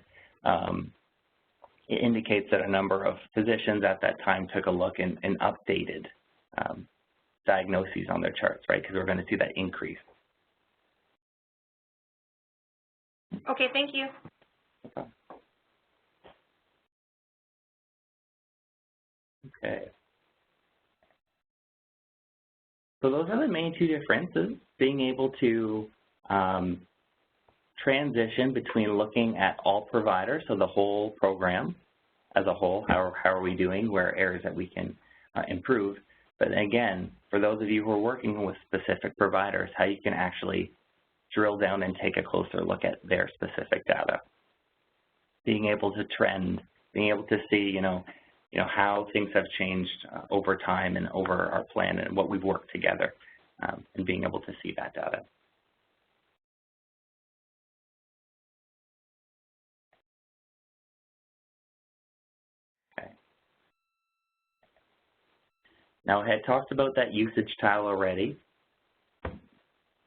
it indicates that a number of physicians at that time took a look and updated diagnoses on their charts, right? Because we're going to see that increase. Okay, thank you. Okay. Okay. So those are the main two differences, being able to transition between looking at all providers, so the whole program as a whole, how are we doing, where are areas that we can improve. But again, for those of you who are working with specific providers, how you can actually drill down and take a closer look at their specific data. Being able to trend, being able to see, how things have changed over time and over our plan and what we've worked together, and being able to see that data. Okay. Now, I had talked about that usage tile already,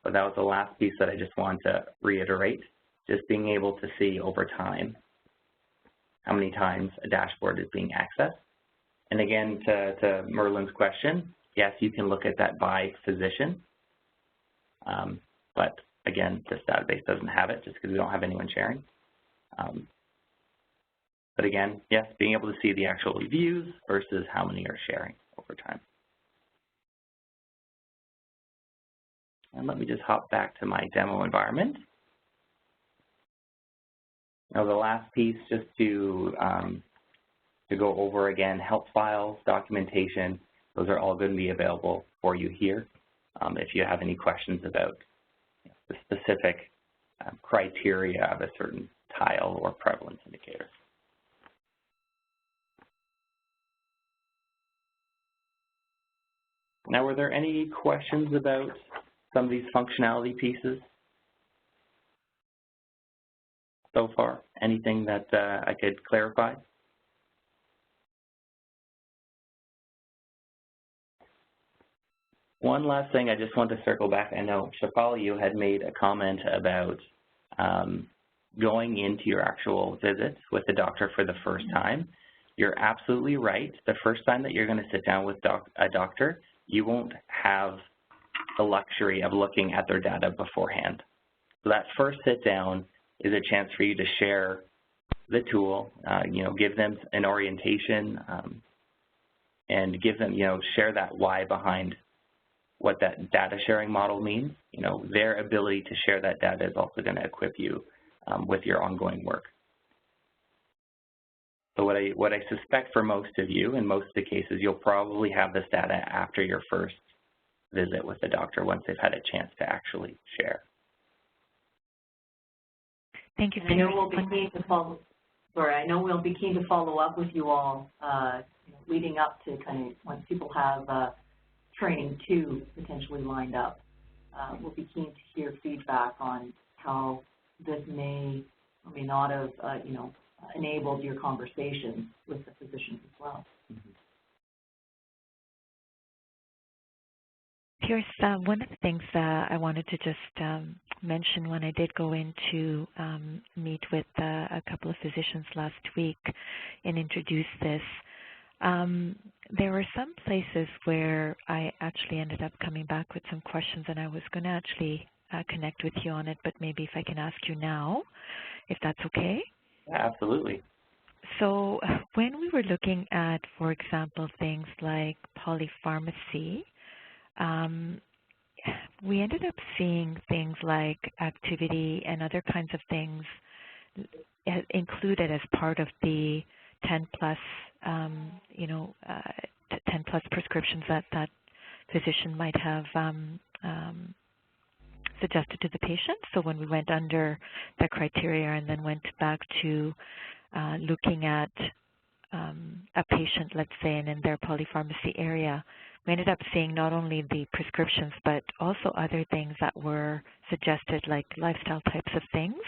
but that was the last piece that I just want to reiterate, just being able to see over time how many times a dashboard is being accessed. And again, to Merlin's question, yes, you can look at that by physician, but again, this database doesn't have it just because we don't have anyone sharing. But again, yes, being able to see the actual reviews versus how many are sharing over time. And let me just hop back to my demo environment. Now the last piece, just to go over again, help files, documentation, those are all going to be available for you here if you have any questions about the specific criteria of a certain tile or prevalence indicator. Now, were there any questions about some of these functionality pieces so far? Anything that I could clarify? One last thing I just want to circle back. I know, Shafali, you had made a comment about going into your actual visits with the doctor for the first time. You're absolutely right. The first time that you're going to sit down with a doctor, you won't have the luxury of looking at their data beforehand. So that first sit down is a chance for you to share the tool, give them an orientation, and give them, share that why behind what that data sharing model means. Their ability to share that data is also going to equip you with your ongoing work. So what I suspect for most of you, in most of the cases, you'll probably have this data after your first visit with the doctor once they've had a chance to actually share. Thank you. I know we'll be keen to follow. Sorry, I know we'll be keen to follow up with you all leading up to kind of once people have training 2 potentially lined up. We'll be keen to hear feedback on how this may or may not have, enabled your conversation with the physicians as well. Here's one of the things I wanted to just mention when I did go in to meet with a couple of physicians last week and introduce this. There were some places where I actually ended up coming back with some questions, and I was going to actually connect with you on it, but maybe if I can ask you now, if that's okay? Yeah, absolutely. So when we were looking at, for example, things like polypharmacy, we ended up seeing things like activity and other kinds of things included as part of the 10 plus 10 plus prescriptions that physician might have suggested to the patient. So when we went under the criteria and then went back to looking at a patient, let's say, and in their polypharmacy area, we ended up seeing not only the prescriptions but also other things that were suggested, like lifestyle types of things.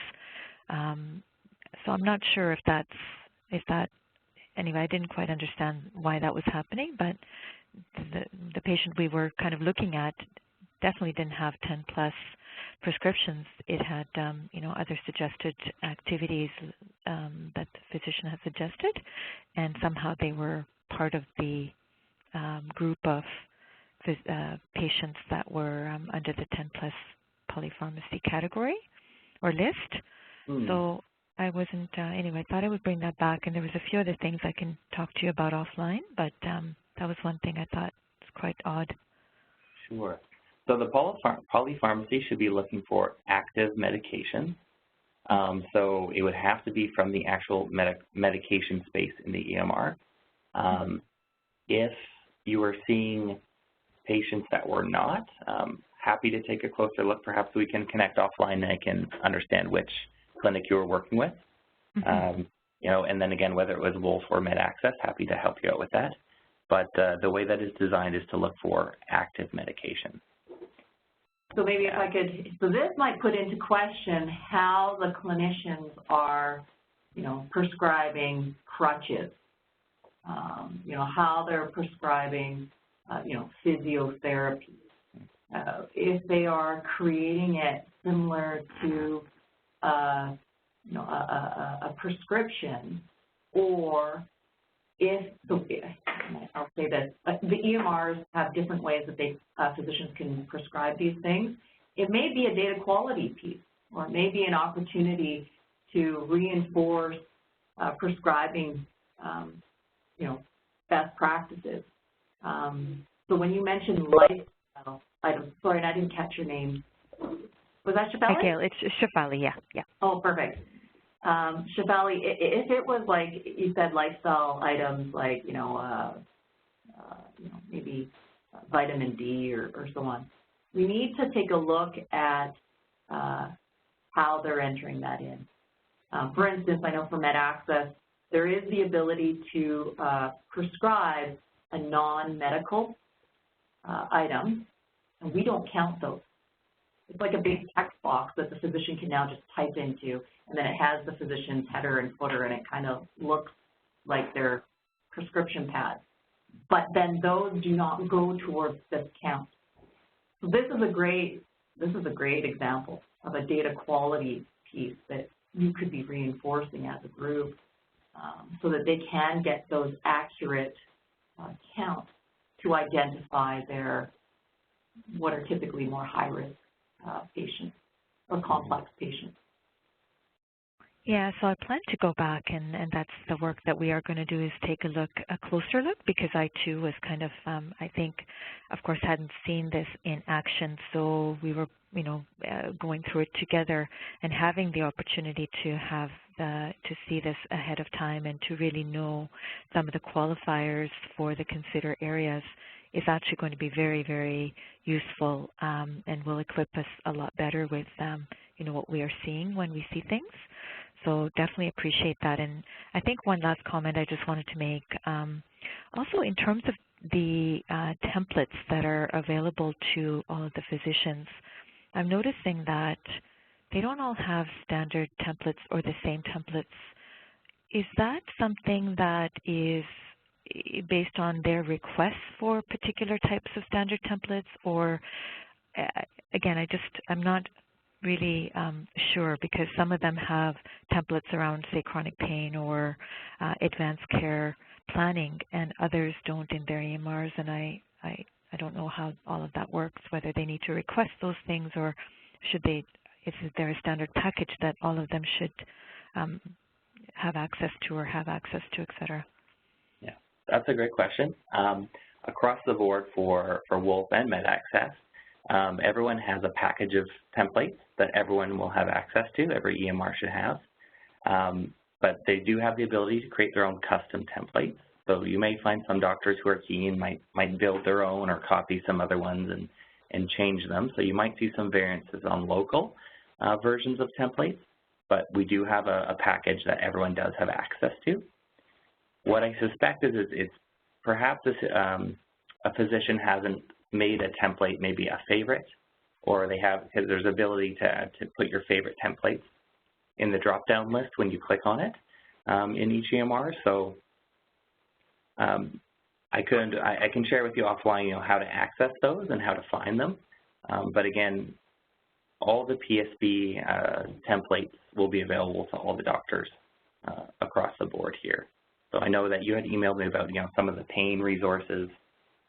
So I'm not sure if that, anyway, I didn't quite understand why that was happening, but the patient we were kind of looking at definitely didn't have 10 plus prescriptions. It had, other suggested activities that the physician had suggested, and somehow they were part of the group of patients that were under the 10+ polypharmacy category or list. So I wasn't, anyway, I thought I would bring that back, and there was a few other things I can talk to you about offline, but that was one thing I thought was quite odd. Sure. So the polypharmacy should be looking for active medication. So it would have to be from the actual medication space in the EMR. If you were seeing patients that were not, happy to take a closer look. Perhaps we can connect offline and I can understand which clinic you were working with. You know, and then again, whether it was Wolf or MedAccess, happy to help you out with that. But the way that it's designed is to look for active medication. So maybe if I could, so this might put into question how the clinicians are, you know, prescribing crutches, you know, how they're prescribing, you know, physiotherapy. If they are creating it similar to, you know, a prescription, or if, I'll say this, the EMRs have different ways that they, physicians can prescribe these things. It may be a data quality piece, or it may be an opportunity to reinforce prescribing, you know, best practices. So when you mentioned lifestyle items, sorry, and I didn't catch your name. Was that Shefali? Hi, Gail. It's Shefali, yeah. Oh, perfect. Shefali, if it was like you said, lifestyle items like, you know, maybe vitamin D or so on, we need to take a look at how they're entering that in. For instance, I know for MedAccess, there is the ability to prescribe a non-medical item, and we don't count those. It's like a big text box that the physician can now just type into, and then it has the physician's header and footer, and it kind of looks like their prescription pad. But then those do not go towards this count. So this is a great example of a data quality piece that you could be reinforcing as a group, so that they can get those accurate counts to identify their, what are typically more high-risk patients or complex patients. Yeah, so I plan to go back, and that's the work that we are going to do, is take a closer look, because I too was kind of, I think, of course, hadn't seen this in action, so we were, you know, going through it together and having the opportunity to have to see this ahead of time and to really know some of the qualifiers for the consider areas is actually going to be very, very useful, and will equip us a lot better with, you know, what we are seeing when we see things. So definitely appreciate that. And I think one last comment I just wanted to make, also in terms of the templates that are available to all of the physicians, I'm noticing that they don't all have standard templates or the same templates. Is that something that is based on their requests for particular types of standard templates, or again, I'm not really sure, because some of them have templates around, say, chronic pain or advanced care planning, and others don't in their EMRs, and I don't know how all of that works, whether they need to request those things, or is there a standard package that all of them should have access to, et cetera? Yeah, that's a great question. Across the board for Wolf and MedAccess, everyone has a package of templates that everyone will have access to, every EMR should have. But they do have the ability to create their own custom templates. So you may find some doctors who are keen might build their own or copy some other ones and change them. So you might see some variances on local versions of templates, but we do have a package that everyone does have access to. What I suspect is it's perhaps a physician hasn't made a template maybe a favorite, or they have, because there's ability to put your favorite templates in the drop-down list when you click on it in each EMR. So I can share with you offline, you know, how to access those and how to find them. But again, all the PSB templates will be available to all the doctors across the board here. So I know that you had emailed me about, you know, some of the pain resources.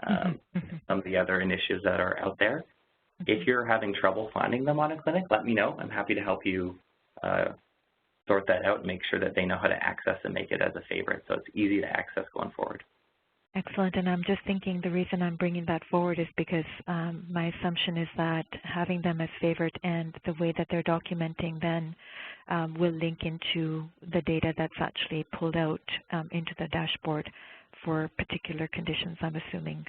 some of the other initiatives that are out there. If you're having trouble finding them on a clinic, let me know. I'm happy to help you sort that out and make sure that they know how to access and make it as a favorite so it's easy to access going forward. Excellent, and I'm just thinking the reason I'm bringing that forward is because my assumption is that having them as favorite and the way that they're documenting then will link into the data that's actually pulled out into the dashboard for particular conditions, I'm assuming.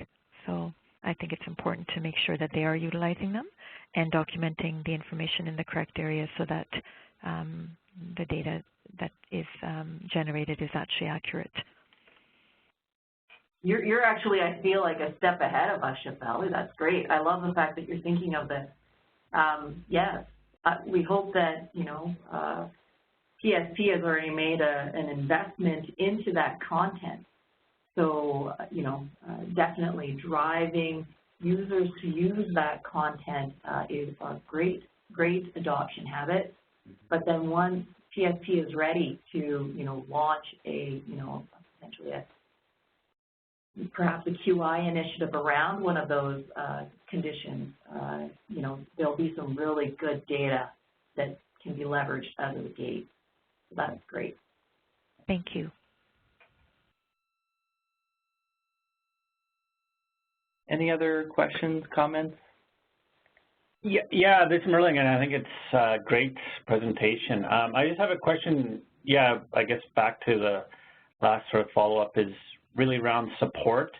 So I think it's important to make sure that they are utilizing them and documenting the information in the correct areas so that the data that is generated is actually accurate. You're actually, I feel like, a step ahead of us, Shefali. That's great. I love the fact that you're thinking of this. Yes, we hope that, you know, PSP has already made an investment into that content. So, you know, definitely driving users to use that content is a great adoption habit. But then once PSP is ready to, you know, launch a, you know, potentially perhaps a QI initiative around one of those conditions, you know, there'll be some really good data that can be leveraged out of the gate. So that's great. Thank you. Any other questions, comments? Yeah, this is Merlin, and I think it's a great presentation. I just have a question, I guess back to the last sort of follow-up is really around support.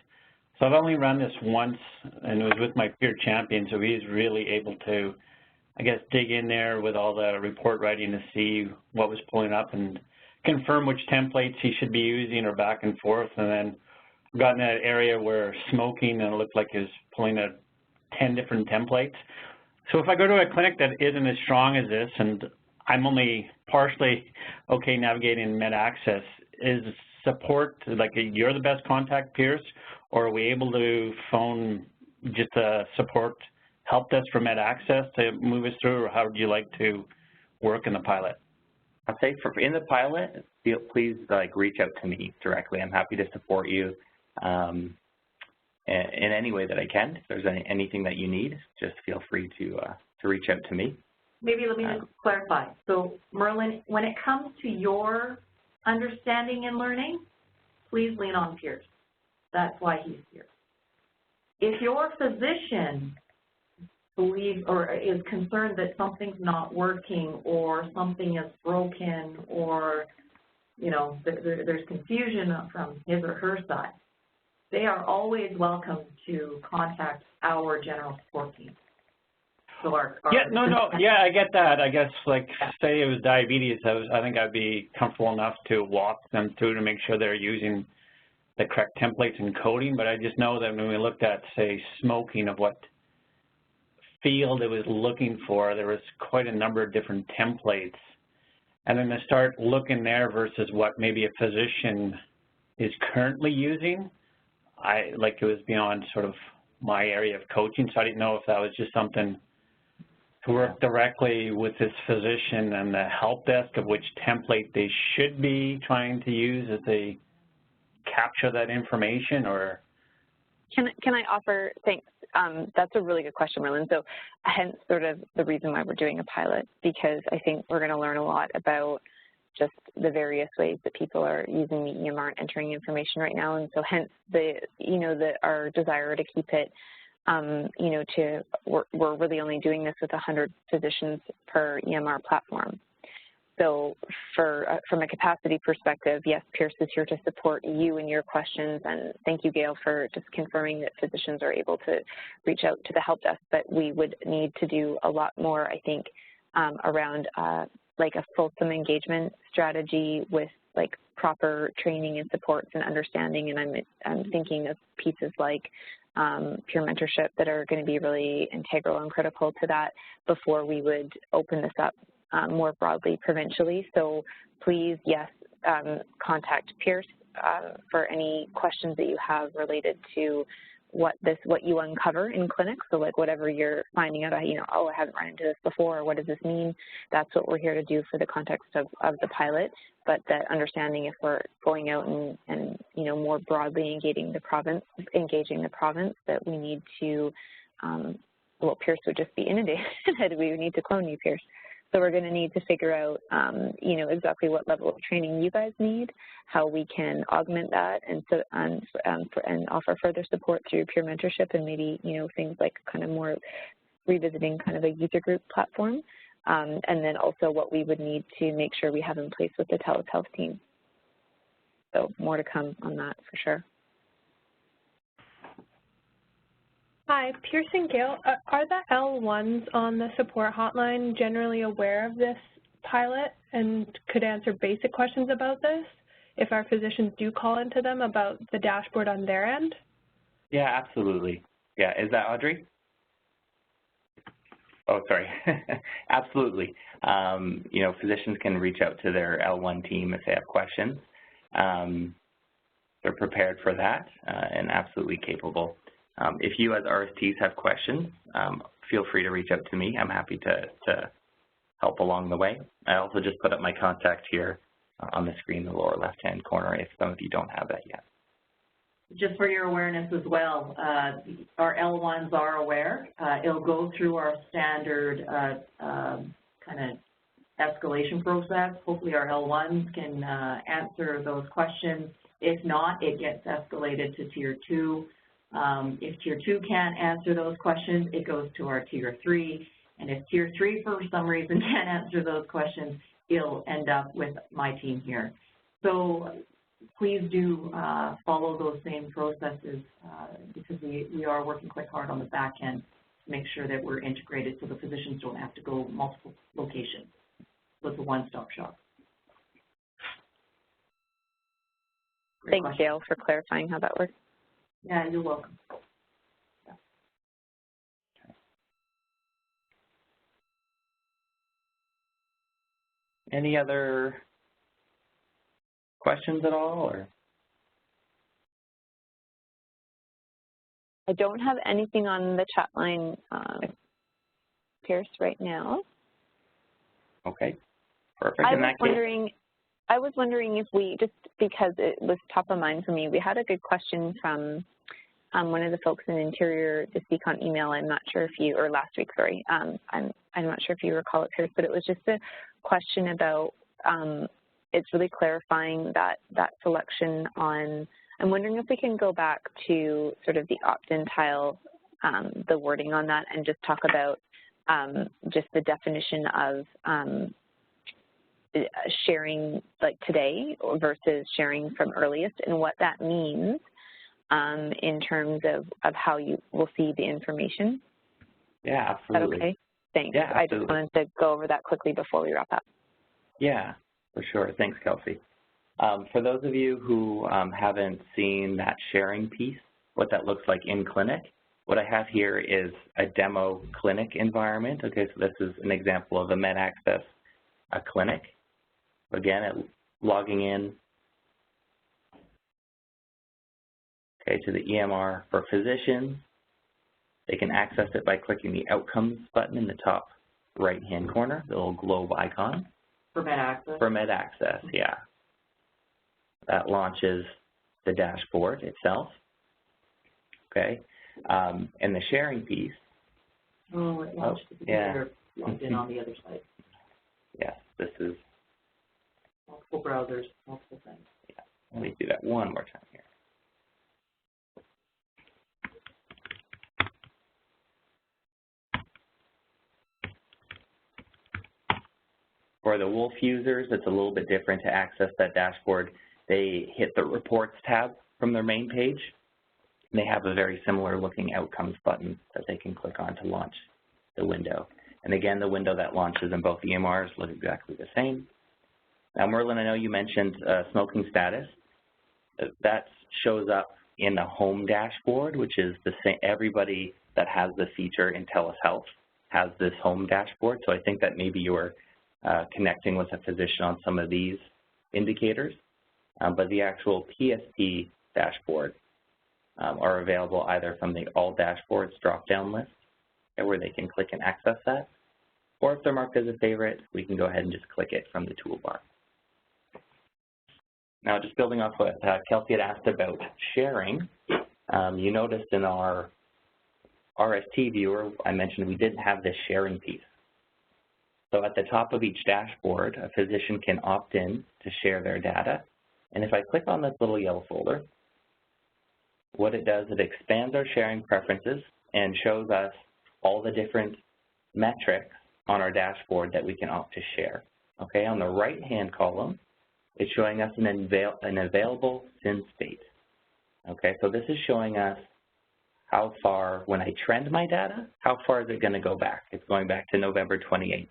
So I've only run this once, and it was with my peer champion, so he's really able to, I guess, dig in there with all the report writing to see what was pulling up and confirm which templates he should be using or back and forth, and then got in that area where smoking, and it looked like he was pulling out 10 different templates. So if I go to a clinic that isn't as strong as this, and I'm only partially okay navigating med access, is support, like you're the best contact, Pierce, or are we able to phone just a support help desk for med access to move us through, or how would you like to work in the pilot? I'll say in the pilot, please reach out to me directly. I'm happy to support you in any way that I can. If there's anything that you need, just feel free to reach out to me. Maybe let me just clarify. So Merlin, when it comes to your understanding and learning, please lean on Pierce. That's why he's here. If your physician believes or is concerned that something's not working or something is broken or, you know, there's confusion from his or her side, they are always welcome to contact our general support team. So I get that. I guess, like, say it was diabetes, I think I'd be comfortable enough to walk them through to make sure they're using the correct templates and coding, but I just know that when we looked at, say, smoking, of what field it was looking for, there was quite a number of different templates. And then to start looking there versus what maybe a physician is currently using, it was beyond sort of my area of coaching, so I didn't know if that was just something to work directly with this physician and the help desk of which template they should be trying to use as they capture that information, or? Can I offer, thanks, that's a really good question, Merlin. So hence sort of the reason why we're doing a pilot, because I think we're going to learn a lot about just the various ways that people are using the EMR and entering information right now, and so hence our desire to keep it, we're really only doing this with 100 physicians per EMR platform. So from a capacity perspective, yes, Pierce is here to support you and your questions, and thank you, Gail, for just confirming that physicians are able to reach out to the help desk, but we would need to do a lot more, I think, around like a fulsome engagement strategy with like proper training and supports and understanding, and I'm thinking of pieces like peer mentorship that are going to be really integral and critical to that before we would open this up more broadly provincially. So please, yes, contact Pierce for any questions that you have related to what you uncover in clinics. So like whatever you're finding out, you know, oh, I haven't run into this before, or what does this mean? That's what we're here to do for the context of the pilot. But that understanding if we're going out and you know, more broadly engaging the province, that we need to, well, Pierce would just be inundated. We would need to clone you, Pierce. So we're going to need to figure out, you know, exactly what level of training you guys need, how we can augment that, and offer further support through peer mentorship and maybe, you know, things like kind of more revisiting kind of a user group platform, and then also what we would need to make sure we have in place with the Telus Health team. So more to come on that for sure. Hi, Pierce and Gail. Are the L1s on the support hotline generally aware of this pilot and could answer basic questions about this if our physicians do call into them about the dashboard on their end? Yeah, absolutely. Yeah, is that Audrey? Oh, sorry. Absolutely. You know, physicians can reach out to their L1 team if they have questions. They're prepared for that and absolutely capable. If you as RSTs have questions, feel free to reach out to me. I'm happy to help along the way. I also just put up my contact here on the screen in the lower left-hand corner if some of you don't have that yet. Just for your awareness as well, our L1s are aware. It'll go through our standard kind of escalation process. Hopefully our L1s can answer those questions. If not, it gets escalated to Tier 2. If Tier 2 can't answer those questions, it goes to our Tier 3. And if Tier 3 for some reason can't answer those questions, it'll end up with my team here. So please do follow those same processes because we are working quite hard on the back end to make sure that we're integrated so the physicians don't have to go multiple locations. So it's a one-stop shop. Thanks, Gail, for clarifying how that works. Yeah, you're welcome. Yeah. Any other questions at all, or? I don't have anything on the chat line, Pierce, right now. Okay, perfect. I was wondering if we, just because it was top of mind for me, we had a good question from one of the folks in Interior this week on email. I'm not sure if you, or last week, sorry. I'm not sure if you recall it, Pierce, but it was just a question about, it's really clarifying that selection on, I'm wondering if we can go back to sort of the opt-in tile, the wording on that, and just talk about just the definition of sharing like today versus sharing from earliest and what that means in terms of how you will see the information. Yeah, absolutely. Is that okay? Thanks. Yeah, absolutely. I just wanted to go over that quickly before we wrap up. Yeah, for sure. Thanks, Kelsey. For those of you who haven't seen that sharing piece, what that looks like in clinic, what I have here is a demo clinic environment. Okay, so this is an example of a MedAccess clinic. Again, logging in, okay, to the EMR for physicians. They can access it by clicking the Outcomes button in the top right-hand corner, the little globe icon. For MedAccess? For MedAccess, yeah. That launches the dashboard itself, okay? And the sharing piece. Oh, it launched the computer logged in on the other side. Yes, this is multiple browsers, multiple things. Yeah, let me do that one more time here. For the Wolf users, it's a little bit different to access that dashboard. They hit the Reports tab from their main page, and they have a very similar looking Outcomes button that they can click on to launch the window. And again, the window that launches in both EMRs looks exactly the same. Now, Merlin, I know you mentioned smoking status. That shows up in the home dashboard, which is the same. Everybody that has the feature in Telus Health has this home dashboard. So I think that maybe you were connecting with a physician on some of these indicators. But the actual PSP dashboard are available either from the All Dashboards drop-down list, where they can click and access that, or if they're marked as a favorite, we can go ahead and just click it from the toolbar. Now, just building off what Kelsey had asked about sharing, you noticed in our RST viewer, I mentioned we didn't have this sharing piece. So at the top of each dashboard, a physician can opt in to share their data. And if I click on this little yellow folder, what it does, it expands our sharing preferences and shows us all the different metrics on our dashboard that we can opt to share. Okay, on the right-hand column, it's showing us an available SIN state. Okay, so this is showing us how far, when I trend my data, how far is it going to go back? It's going back to November 28th.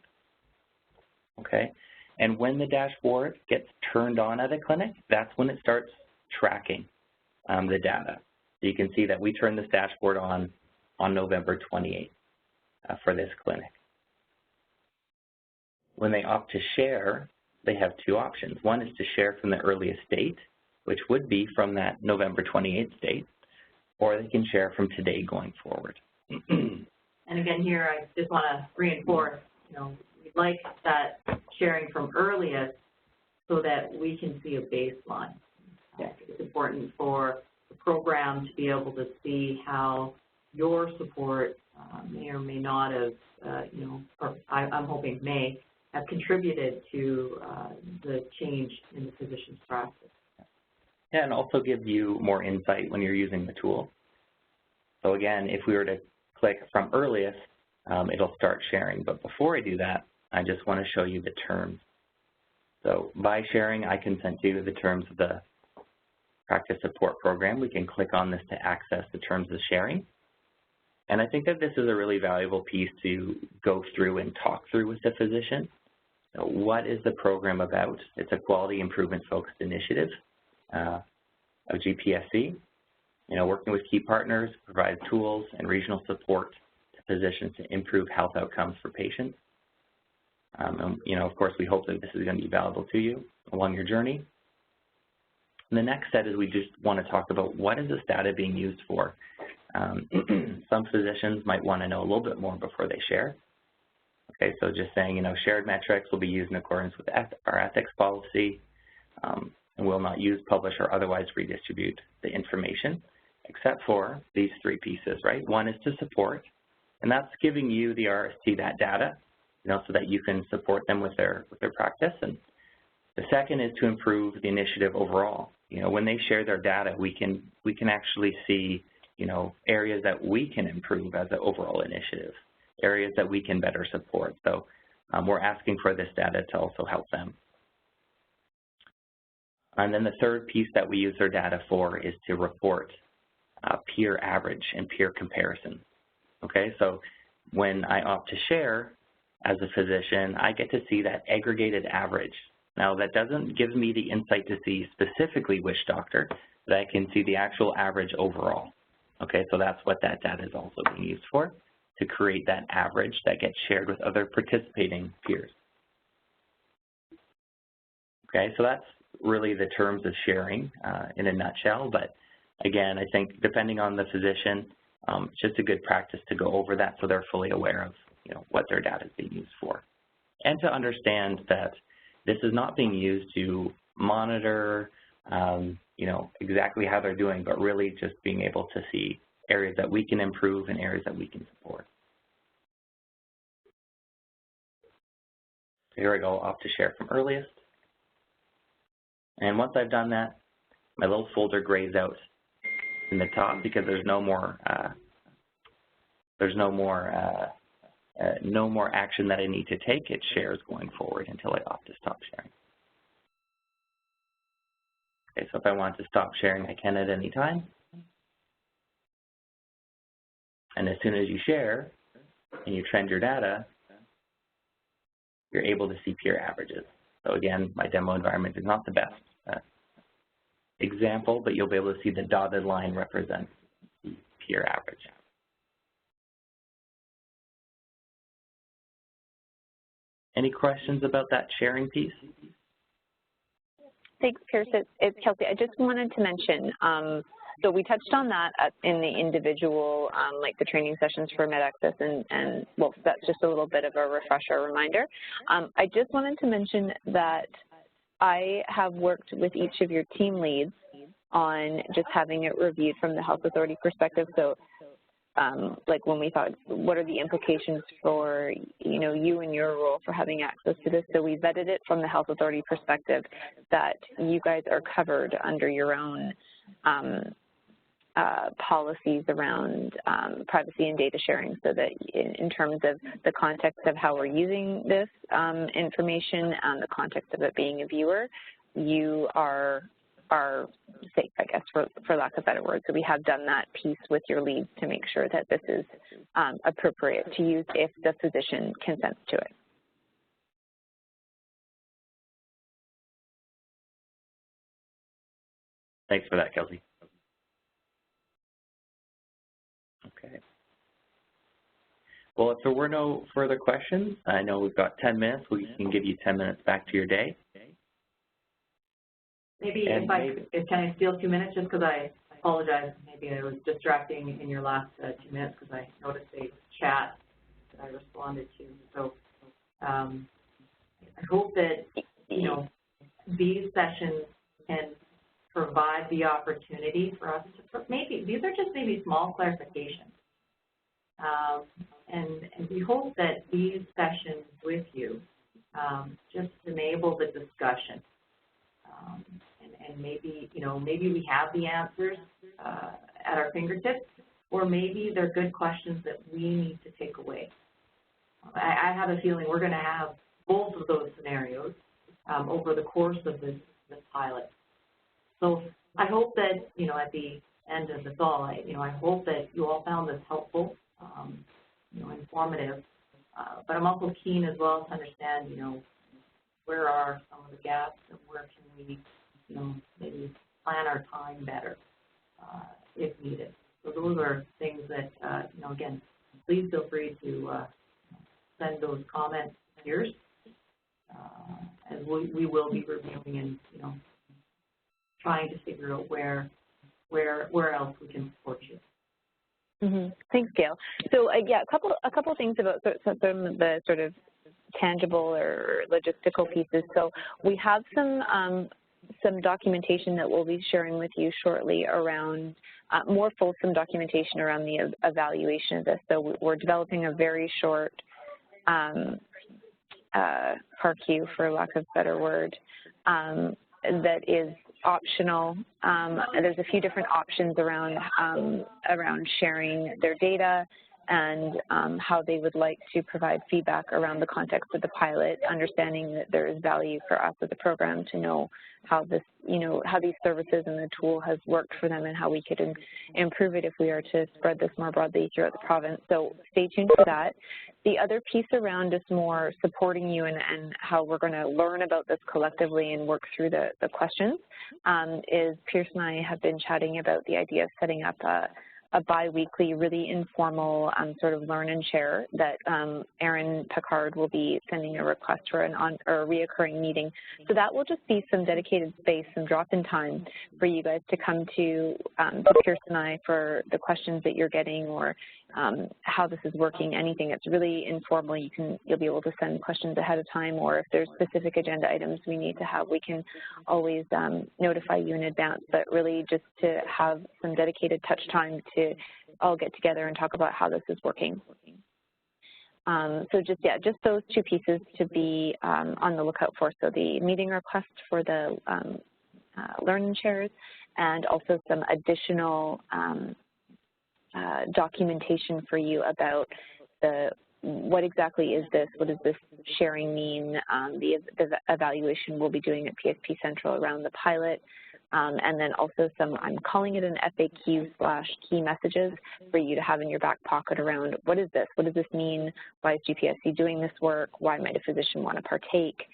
Okay, and when the dashboard gets turned on at a clinic, that's when it starts tracking the data. So you can see that we turned this dashboard on November 28th for this clinic. When they opt to share, they have two options. One is to share from the earliest date, which would be from that November 28th date, or they can share from today going forward. And again, here I just want to reinforce, we'd like that sharing from earliest so that we can see a baseline. It's important for the program to be able to see how your support may or may not have, or I'm hoping may have contributed to the change in the physician's practice. Yeah, and also give you more insight when you're using the tool. So again, if we were to click from earliest, it'll start sharing. But before I do that, I just want to show you the terms. So by sharing, I consent to the terms of the practice support program. We can click on this to access the terms of sharing. And I think that this is a really valuable piece to go through and talk through with the physician. So what is the program about? It's a quality improvement focused initiative of GPSC. Working with key partners, provide tools and regional support to physicians to improve health outcomes for patients. Of course, we hope that this is going to be valuable to you along your journey. And the next set is we just want to talk about what is this data being used for. Some physicians might want to know a little bit more before they share. Okay, so just saying, shared metrics will be used in accordance with our ethics policy and will not use, publish, or otherwise redistribute the information, except for these three pieces, right? One is to support, and that's giving you, the RST, that data, so that you can support them with their practice. And the second is to improve the initiative overall. When they share their data, we can actually see, areas that we can improve as an overall initiative, areas that we can better support. So we're asking for this data to also help them. And then the third piece that we use our data for is to report peer average and peer comparison. Okay, so when I opt to share as a physician, I get to see that aggregated average. Now, that doesn't give me the insight to see specifically which doctor, but I can see the actual average overall. Okay, so that's what that data is also being used for, to create that average that gets shared with other participating peers. Okay, so that's really the terms of sharing in a nutshell, but again, I think depending on the physician, it's just a good practice to go over that so they're fully aware of what their data is being used for. And to understand that this is not being used to monitor exactly how they're doing, but really just being able to see areas that we can improve and areas that we can support. So here I go, opt to share from earliest. And once I've done that, my little folder grays out in the top because there's no more action that I need to take. It shares going forward until I opt to stop sharing. Okay, so if I want to stop sharing, I can at any time. And as soon as you share and you trend your data, you're able to see peer averages. So again, my demo environment is not the best example, but you'll be able to see the dotted line represents the peer average. Any questions about that sharing piece? Thanks, Pierce. It's Kelsey. I just wanted to mention So we touched on that in the individual, like the training sessions for MedAccess, and well, that's just a little bit of a refresher reminder. I just wanted to mention that I have worked with each of your team leads on just having it reviewed from the health authority perspective. So like when we thought, what are the implications for, you know, you and your role for having access to this? So we vetted it from the health authority perspective that you guys are covered under your own policies around privacy and data sharing, so that in terms of the context of how we're using this information and the context of it being a viewer, you are safe, I guess, for lack of better words. So we have done that piece with your leads to make sure that this is appropriate to use if the physician consents to it. Thanks for that, Kelsey. Okay. Well, if there were no further questions, I know we've got 10 minutes. We can give you 10 minutes back to your day. Maybe can I steal 2 minutes just because I apologize. Maybe I was distracting in your last 2 minutes because I noticed a chat that I responded to. So I hope that, you know, these sessions can provide the opportunity for us to maybe, these are just maybe small clarifications. And we hope that these sessions with you just enable the discussion. And maybe, you know, maybe we have the answers at our fingertips, or maybe they're good questions that we need to take away. I have a feeling we're going to have both of those scenarios over the course of this pilot. So I hope that, you know, at the end of this all, I hope that you all found this helpful, you know, informative. But I'm also keen as well to understand, you know, where are some of the gaps and where can we, you know, maybe plan our time better if needed. So those are things that, you know, again, please feel free to send those comments here, as we will be reviewing and, you know, trying to figure out where else we can support you. Mm-hmm. Thanks, Gail. So yeah, a couple things about some of the sort of tangible or logistical pieces. So we have some documentation that we'll be sharing with you shortly around more fulsome documentation around the evaluation of this. So we're developing a very short PARQ, for lack of a better word, that is optional. There's a few different options around sharing their data and how they would like to provide feedback around the context of the pilot, understanding that there is value for us as a program to know how this, you know, how these services and the tool has worked for them and how we could improve it if we are to spread this more broadly throughout the province. So stay tuned for that. The other piece around is more supporting you and how we're going to learn about this collectively and work through the questions is Pierce and I have been chatting about the idea of setting up a bi-weekly, really informal sort of learn and share that Erin Picard will be sending a request for a reoccurring meeting. So that will just be some dedicated space, some drop-in time for you guys to come to Pierce and I for the questions that you're getting or how this is working, anything. It's really informal. You'll be able to send questions ahead of time, or if there's specific agenda items we need to have, we can always notify you in advance, but really just to have some dedicated touch time to all get together and talk about how this is working. So just those two pieces to be on the lookout for. So the meeting request for the learn and shares, and also some additional documentation for you about what exactly is this, what does this sharing mean, the evaluation we'll be doing at PSP Central around the pilot, and then also I'm calling it an FAQ/key messages for you to have in your back pocket around what is this does this mean, why is GPSC doing this work, why might a physician want to partake,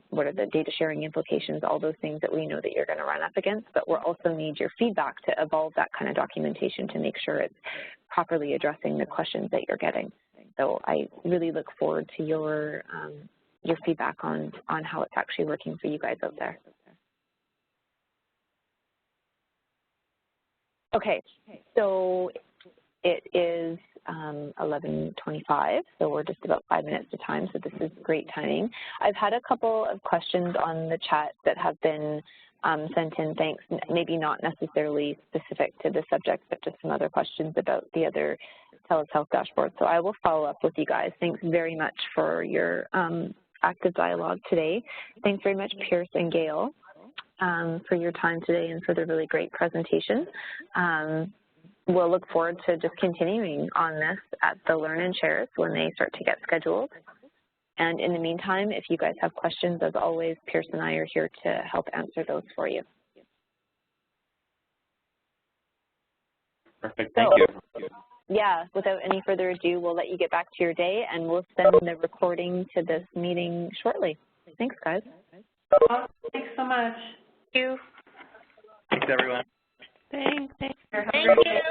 what are the data sharing implications, all those things that we know that you're going to run up against, but we'll also need your feedback to evolve that kind of documentation to make sure it's properly addressing the questions that you're getting. So I really look forward to your feedback on how it's actually working for you guys out there. Okay, so it is 11:25, so we're just about 5 minutes to time, so this is great timing. I've had a couple of questions on the chat that have been sent in, thanks, maybe not necessarily specific to the subject, but just some other questions about the other Telus Health dashboard. So I will follow up with you guys. Thanks very much for your active dialogue today. Thanks very much, Pierce and Gail, for your time today and for the really great presentation. We'll look forward to just continuing on this at the Learn and Shares when they start to get scheduled. And in the meantime, if you guys have questions, as always, Pierce and I are here to help answer those for you. Perfect, thank you. Yeah, without any further ado, we'll let you get back to your day, and we'll send the recording to this meeting shortly. Thanks, guys. Thanks so much. Thank you. Thanks, everyone. Thanks. Have a great day.